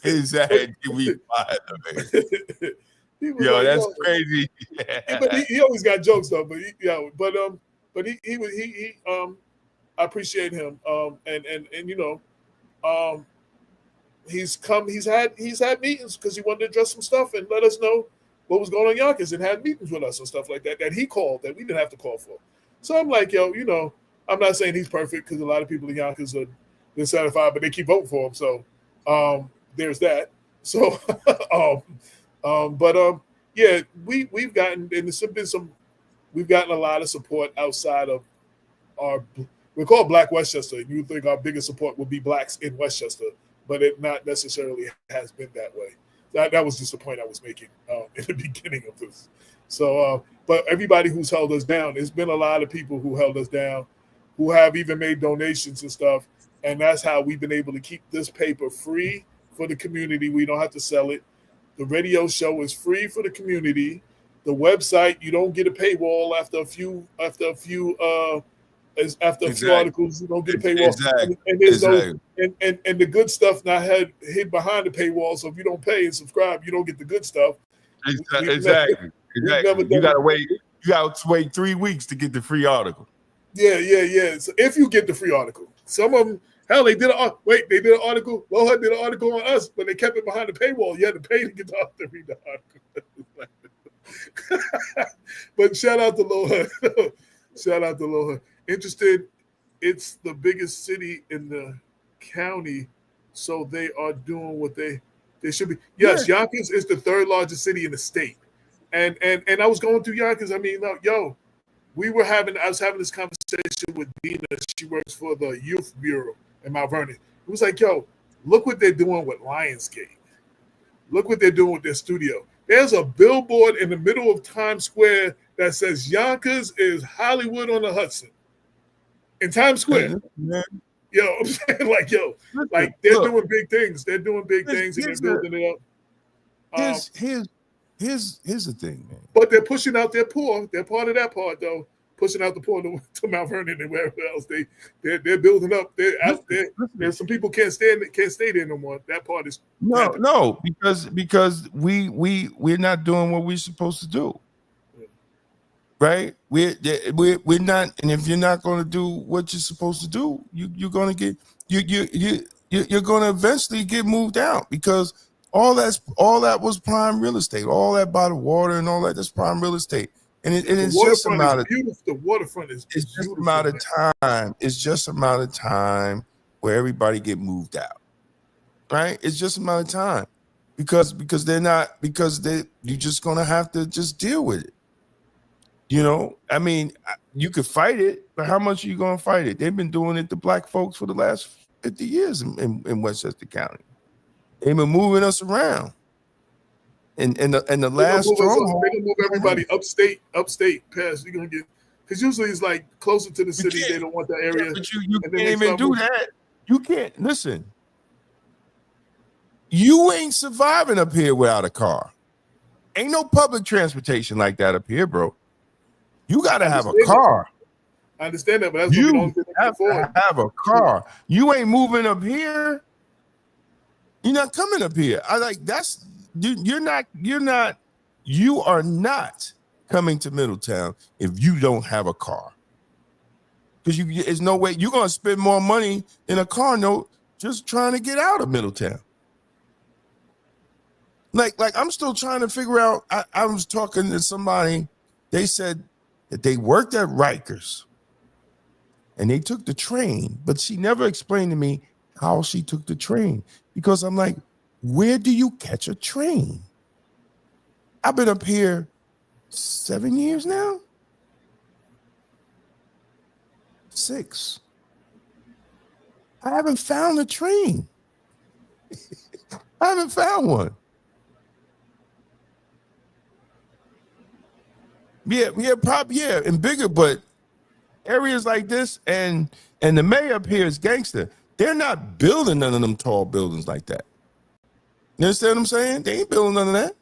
Exactly. We fired Lorraine. Yo, like, that's crazy. But he always got jokes though. But I appreciate him. And you know, he's had meetings because he wanted to address some stuff and let us know what was going on in Yonkers and had meetings with us and stuff like that he called that we didn't have to call for. So I'm like, yo, you know, I'm not saying he's perfect because a lot of people in Yonkers are dissatisfied, but they keep voting for him. So there's that. So yeah, we've gotten, and there's been we've gotten a lot of support outside of we're called Black Westchester. And you think our biggest support would be blacks in Westchester, but it not necessarily has been that way. That was just the point I was making in the beginning of this. So, but everybody who's held us down, there's been a lot of people who held us down, who have even made donations and stuff, and that's how we've been able to keep this paper free for the community. We don't have to sell it. The radio show is free for the community. The website, you don't get a paywall after a few articles. You don't get a paywall, exactly. and there's and the good stuff not hid behind the paywall. So if you don't pay and subscribe, you don't get the good stuff. Exactly. You gotta wait. You gotta wait 3 weeks to get the free article. Yeah. So if you get the free article, some of them. Hell, they did an article. Lohan did an article on us, but they kept it behind the paywall. You had to pay to get to read the article. But shout out to Lohan. Interested, it's the biggest city in the county, so they are doing what they should be. Yes, yeah. Yonkers is the third largest city in the state. And I was going through Yonkers. I mean, yo, I was having this conversation with Dina. She works for the Youth Bureau in Mount Vernon. It was like, yo, look what they're doing with Lionsgate. Look what they're doing with their studio. There's a billboard in the middle of Times Square that says Yonkers is Hollywood on the Hudson. In Times Square. Yo, I'm saying, like they're doing big things. They're doing big things and they're building it up. Here's the thing, man. But they're pushing out their poor. They're part of that part, though. Pushing out the poor to Mount Vernon and wherever else. They're building up. There's some people can't stay there no more. That part is no, because we're not doing what we're supposed to do. Right? We're not, and if you're not going to do what you're supposed to do, you're going to get you're going to eventually get moved out because all that was prime real estate. All that by the water and all that's prime real estate. And it's just a matter of the waterfront is it's just a matter of time. It's just a matter of time where everybody get moved out. Right? It's just a matter of time. Because you're just gonna have to just deal with it. You know, I mean, you could fight it, but how much are you gonna fight it? They've been doing it to black folks for the last 50 years in Westchester County. They've been moving us around. And the last stronghold, they're gonna move everybody upstate past. You're gonna get because usually it's like closer to the city. They don't want that area. Yeah, but you can't even do that. You can't listen. You ain't surviving up here without a car. Ain't no public transportation like that up here, bro. You gotta have a car. I understand that, but that's you what we don't have to have a car. You ain't moving up here. You're not coming up here. You are not coming to Middletown if you don't have a car. Because there's no way you're gonna spend more money in a car note just trying to get out of Middletown. Like I'm still trying to figure out. I was talking to somebody. They said that they worked at Rikers and they took the train, but she never explained to me how she took the train. Because I'm like, where do you catch a train? I've been up here 7 years now. 6. I haven't found a train. I haven't found one. Yeah, and bigger, but areas like this and the mayor up here is gangster. They're not building none of them tall buildings like that. You understand what I'm saying? They ain't building none of that.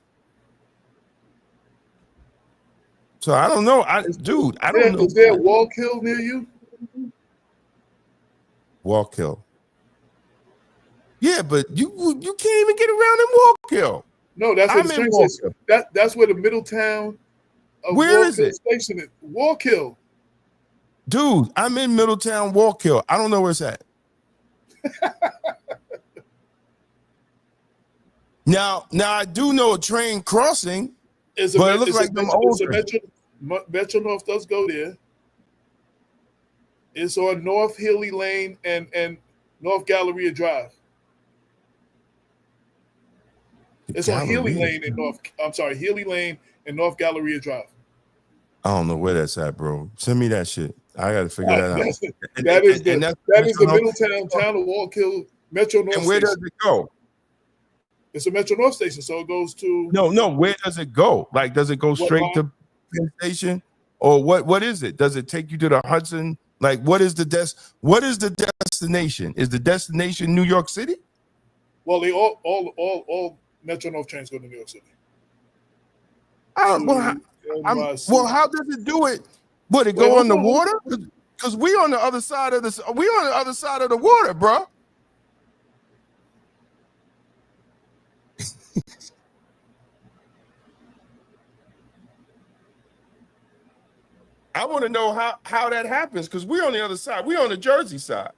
So I don't know. I don't know. Is there a Wallkill near you? Wallkill. Yeah, but you can't even get around in Wallkill. No, that's what I'm the in train says. Wallkill. That's where the Middletown Where is it? Station is. Wallkill. Dude, I'm in Middletown, Wallkill. I don't know where it's at. Now I do know a train crossing, but it looks like them old trains. Metro North does go there. It's on North Healy Lane and North Galleria Drive. It's on Healy Lane and Healy Lane and North Galleria Drive. I don't know where that's at, bro. Send me that shit. I got to figure that out. That is the Middletown Town of Wallkill Metro North. And where station. does it go? It's a Metro North station, so it goes to. No. Where does it go? Like, does it go straight to Penn Station, or what is it? Does it take you to the Hudson? Like, what is the destination? Is the destination New York City? Well, they all Metro North trains go to New York City. How does it do it? Would it go on the water? Because we on the other side of this. We on the other side of the water, bro. I want to know how that happens, because we're on the other side. We're on the Jersey side.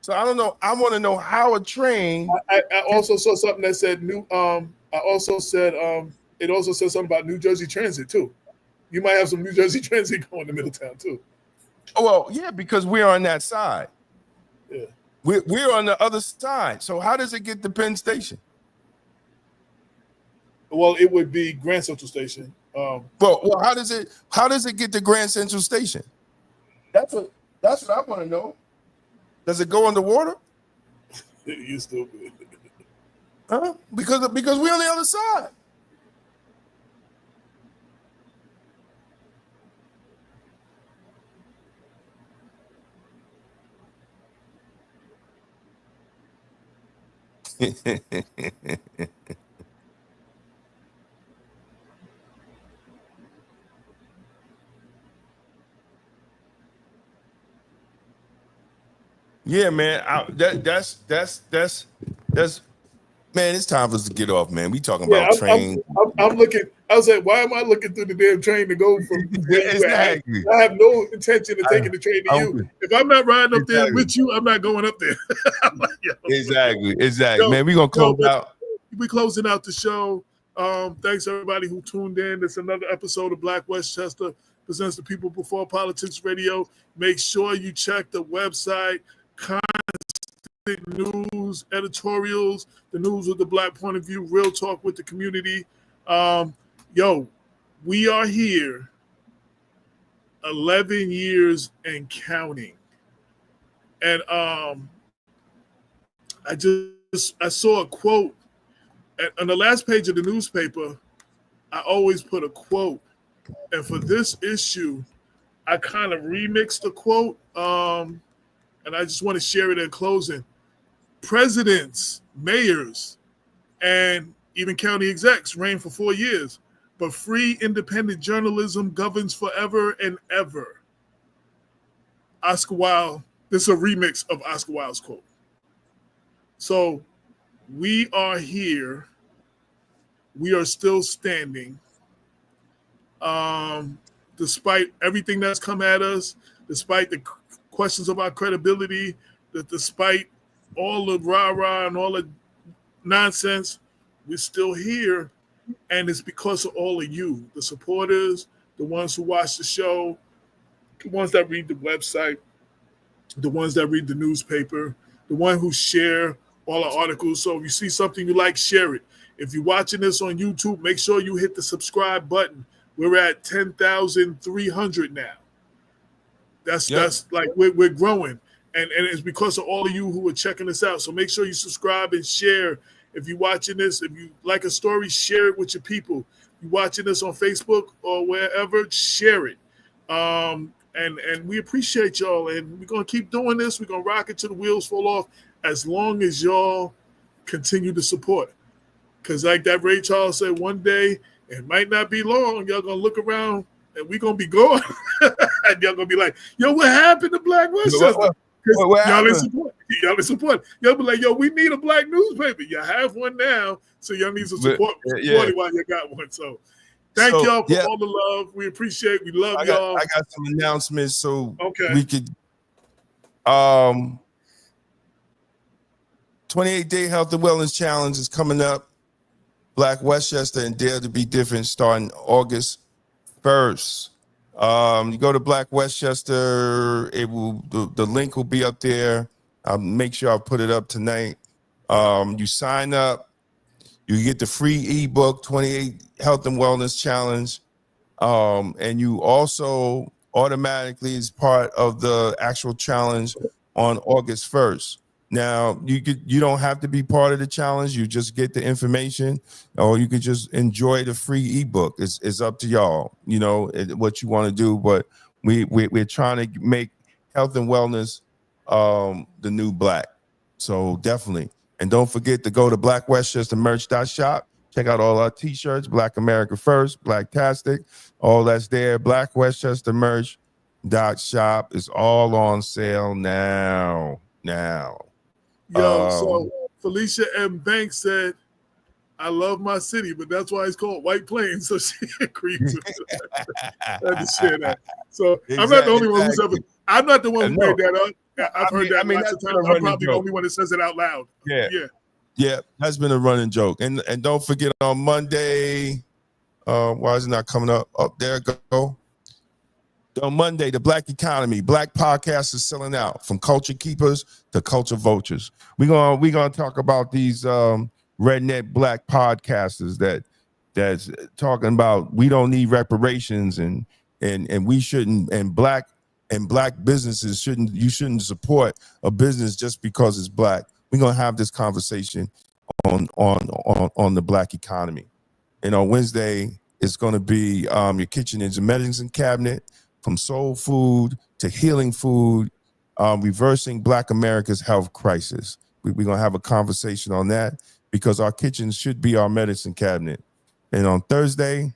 So I don't know. I want to know how a train. I also saw something that said it also said something about New Jersey Transit too. You might have some New Jersey Transit going to Middletown too. Oh, well, yeah, because we're on that side. Yeah. We're on the other side. So how does it get to Penn Station? Well, it would be Grand Central Station. Well, how does it get to Grand Central Station? That's what I want to know. Does it go underwater? You stupid. Huh? Because we're on the other side. Yeah, man. That's man. It's time for us to get off, man. We talking about trains. I'm looking. I was like, why am I looking through the damn train to go from where you at? I have no intention of taking the train to you. If I'm not riding up there with you, I'm not going up there. Like, exactly. Man, we're gonna close out. We're closing out the show. Thanks everybody who tuned in. It's another episode of Black Westchester presents the People Before Politics Radio. Make sure you check the website. Constant news, editorials, the news with the Black point of view, real talk with the community. We are here 11 years and counting. And I saw a quote on the last page of the newspaper. I always put a quote. And for this issue, I kind of remixed the quote. And I just want to share it in closing. Presidents, mayors, and even county execs reign for 4 years, but free, independent journalism governs forever and ever. Oscar Wilde, this is a remix of Oscar Wilde's quote. So we are here. We are still standing. Despite everything that's come at us, despite the questions of our credibility, that despite all the rah-rah and all the nonsense, we're still here. And it's because of all of you, the supporters, the ones who watch the show, the ones that read the website, the ones that read the newspaper, the ones who share all the articles. So if you see something you like, share it. If you're watching this on YouTube, make sure you hit the subscribe button. We're at 10,300 now. That's like we're growing, and it's because of all of you who are checking us out. So make sure you subscribe and share. If you're watching this, if you like a story, share it with your people. You're watching this on Facebook or wherever, share it. And we appreciate y'all, and we're gonna keep doing this. We're gonna rock it till the wheels fall off, as long as y'all continue to support. Because like that Ray Charles said, one day, it might not be long, y'all going to look around and we going to be gone. And y'all going to be like, yo, what happened to Black Westchester? What Y'all happened? in support. Y'all in support. Y'all be like, yo, we need a black newspaper. You have one now, so y'all need some support. Yeah. While you got one. So thank y'all for all the love. We appreciate. We love y'all. I got some announcements, so okay. we could 28-day health and wellness challenge is coming up. Black Westchester and Dare to Be Different starting August 1st. You go to Black Westchester, the link will be up there. I'll make sure I'll put it up tonight. You sign up, you get the free ebook, 28 Health and Wellness Challenge. And you also automatically is part of the actual challenge on August 1st. Now, you don't have to be part of the challenge. You just get the information, or you could just enjoy the free ebook. It's up to y'all, what you want to do. But we're trying to make health and wellness the new black. So definitely. And don't forget to go to blackwestchestermerch.shop. Check out all our t-shirts, Black America First, Blacktastic, all that's there. blackwestchestermerch.shop is all on sale now. So Felicia M. Banks said, I love my city, but that's why it's called White Plains. So she agrees with that. I had to share that. So exactly, I'm not the only one who's I'm not the one who made that up. I've heard that lots of times. I'm probably the only one that says it out loud. Yeah, that's been a running joke. And don't forget on Monday, why is it not coming up? Oh, there it go. On Monday, the Black economy, Black podcasts is selling out from culture keepers to culture vultures. We're gonna talk about these redneck Black podcasters that's talking about we don't need reparations and we shouldn't, and black businesses shouldn't support a business just because it's Black. We're gonna have this conversation on the Black economy. And on Wednesday, it's gonna be your kitchen is a medicine cabinet. From soul food to healing food, reversing Black America's health crisis. We're going to have a conversation on that because our kitchen should be our medicine cabinet. And on Thursday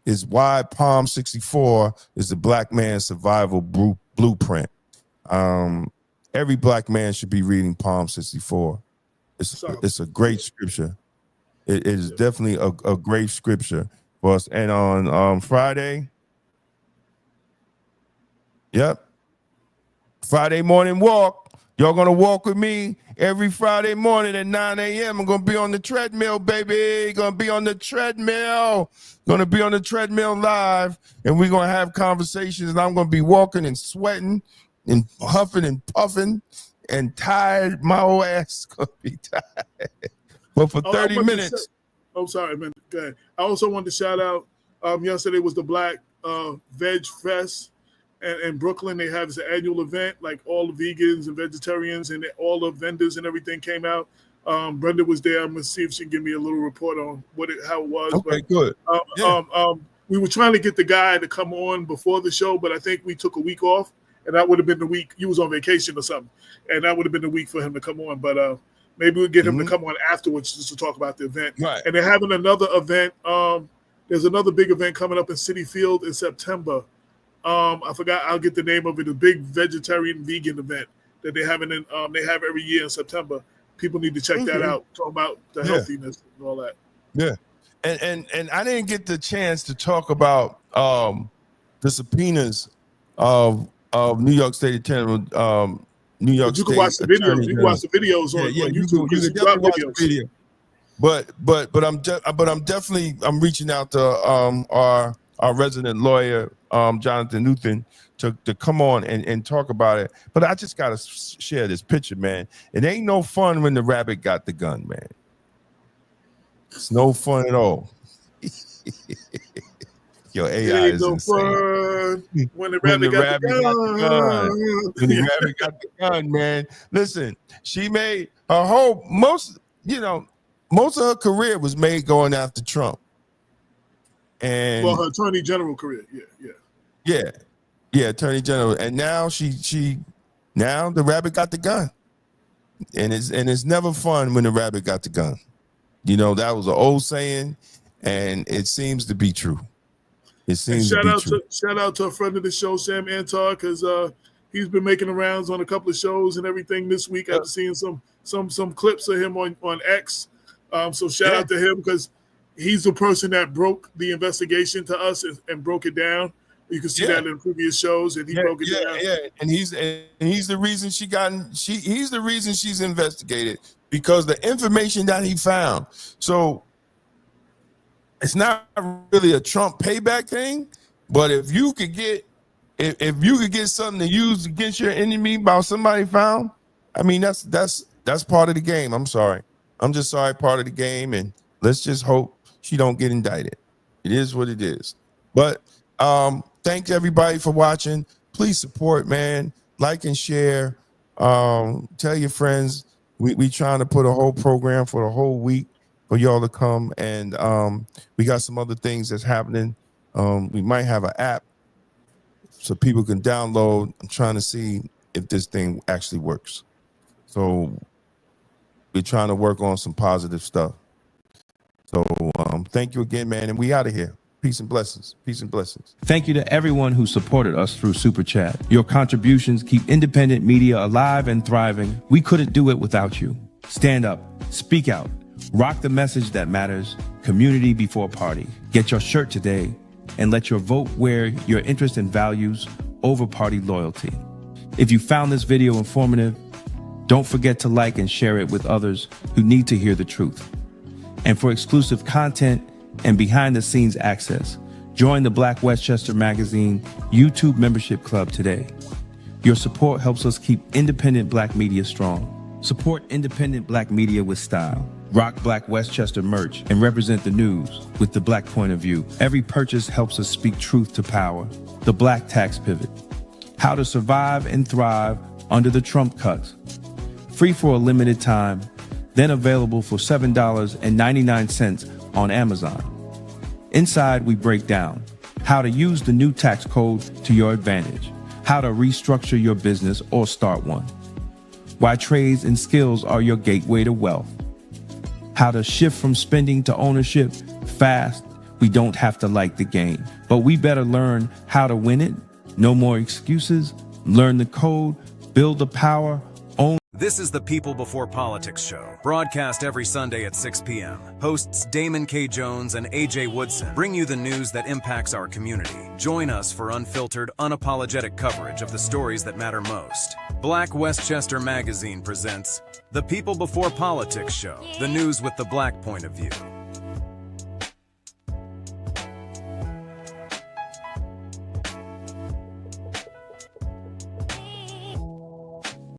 is why Palm 64 is the Black man's survival blueprint. Every Black man should be reading Palm 64. It's a great scripture. It is definitely a great scripture for us. And on Friday, Friday morning walk. Y'all gonna walk with me every Friday morning at 9 a.m. I'm gonna be on the treadmill, baby. Gonna be on the treadmill live, and we're gonna have conversations. And I'm gonna be walking and sweating and huffing and puffing and tired. My old ass is gonna be tired. But for 30 minutes. Sorry, man. Go ahead. I also wanted to shout out. Yesterday was the Black Veg Fest. And in Brooklyn, they have this annual event, like all the vegans and vegetarians and all the vendors and everything came out. Brenda was there. I'm going to see if she can give me a little report on how it was. Okay, good. We were trying to get the guy to come on before the show, but I think we took a week off, and that would have been the week. He was on vacation or something, and that would have been the week for him to come on. But maybe we'll get him to come on afterwards just to talk about the event. Right. And they're having another event. There's another big event coming up in City Field in September. I forgot. I'll get the name of it. A big vegetarian vegan event that they have they have every year in September. People need to check that out. Talk about the healthiness and all that. Yeah, and I didn't get the chance to talk about the subpoenas of New York State Attorney. New York State. You can watch the videos. You can watch the videos on YouTube. You can definitely watch the video. But I'm definitely reaching out to our resident lawyer, Jonathan Newton, to come on and talk about it. But I just gotta share this picture, man. It ain't no fun when the rabbit got the gun, man. It's no fun at all. Your AI is no insane. Fun when the rabbit got the gun. When the rabbit got the gun, man. Listen, she made her whole most of her career was made going after Trump. And her attorney general career, attorney general, and now now the rabbit got the gun, and it's never fun when the rabbit got the gun. You know, that was an old saying, and it seems to be true. It And seems to be true. shout out to a friend of the show, Sam Antar, because he's been making the rounds on a couple of shows and everything this week. I've seen some clips of him on X. So shout out to him, because he's the person that broke the investigation to us and broke it down. You can see that in previous shows, and he broke it down. Yeah, and he's the reason he's the reason she's investigated, because the information that he found. So it's not really a Trump payback thing, but if you could get something to use against your enemy about somebody found, I mean that's part of the game. I'm sorry. I'm just sorry, part of the game, and let's just hope she don't get indicted. It is what it is. But thank everybody for watching. Please support, man. Like and share. Tell your friends. We trying to put a whole program for the whole week for y'all to come, and we got some other things that's happening. We might have an app so people can download. I'm trying to see if this thing actually works. So we're trying to work on some positive stuff. So thank you again, man, and we out of here. Peace and blessings. Peace and blessings. Thank you to everyone who supported us through Super Chat. Your contributions keep independent media alive and thriving. We couldn't do it without you. Stand up, speak out, rock the message that matters. Community before party. Get your shirt today and let your vote wear your interest and values over party loyalty. If you found this video informative, don't forget to like and share it with others who need to hear the truth. And for exclusive content and behind-the-scenes access, join the Black Westchester Magazine YouTube membership club today. Your support helps us keep independent Black media strong. Support independent Black media with style. Rock Black Westchester merch and represent the news with the Black point of view. Every purchase helps us speak truth to power. The Black Tax Pivot. How to survive and thrive under the Trump cuts. Free for a limited time, then available for $7.99 on Amazon. Inside, we break down how to use the new tax code to your advantage, how to restructure your business or start one, why trades and skills are your gateway to wealth, how to shift from spending to ownership fast. We don't have to like the game, but we better learn how to win it. No more excuses. Learn the code, build the power, own. This is the People Before Politics show, broadcast every Sunday at 6 p.m. Hosts Damon K. Jones and AJ Woodson bring you the news that impacts our community. Join us for unfiltered, unapologetic coverage of the stories that matter most. Black Westchester Magazine presents The People Before Politics show, the news with the Black point of view.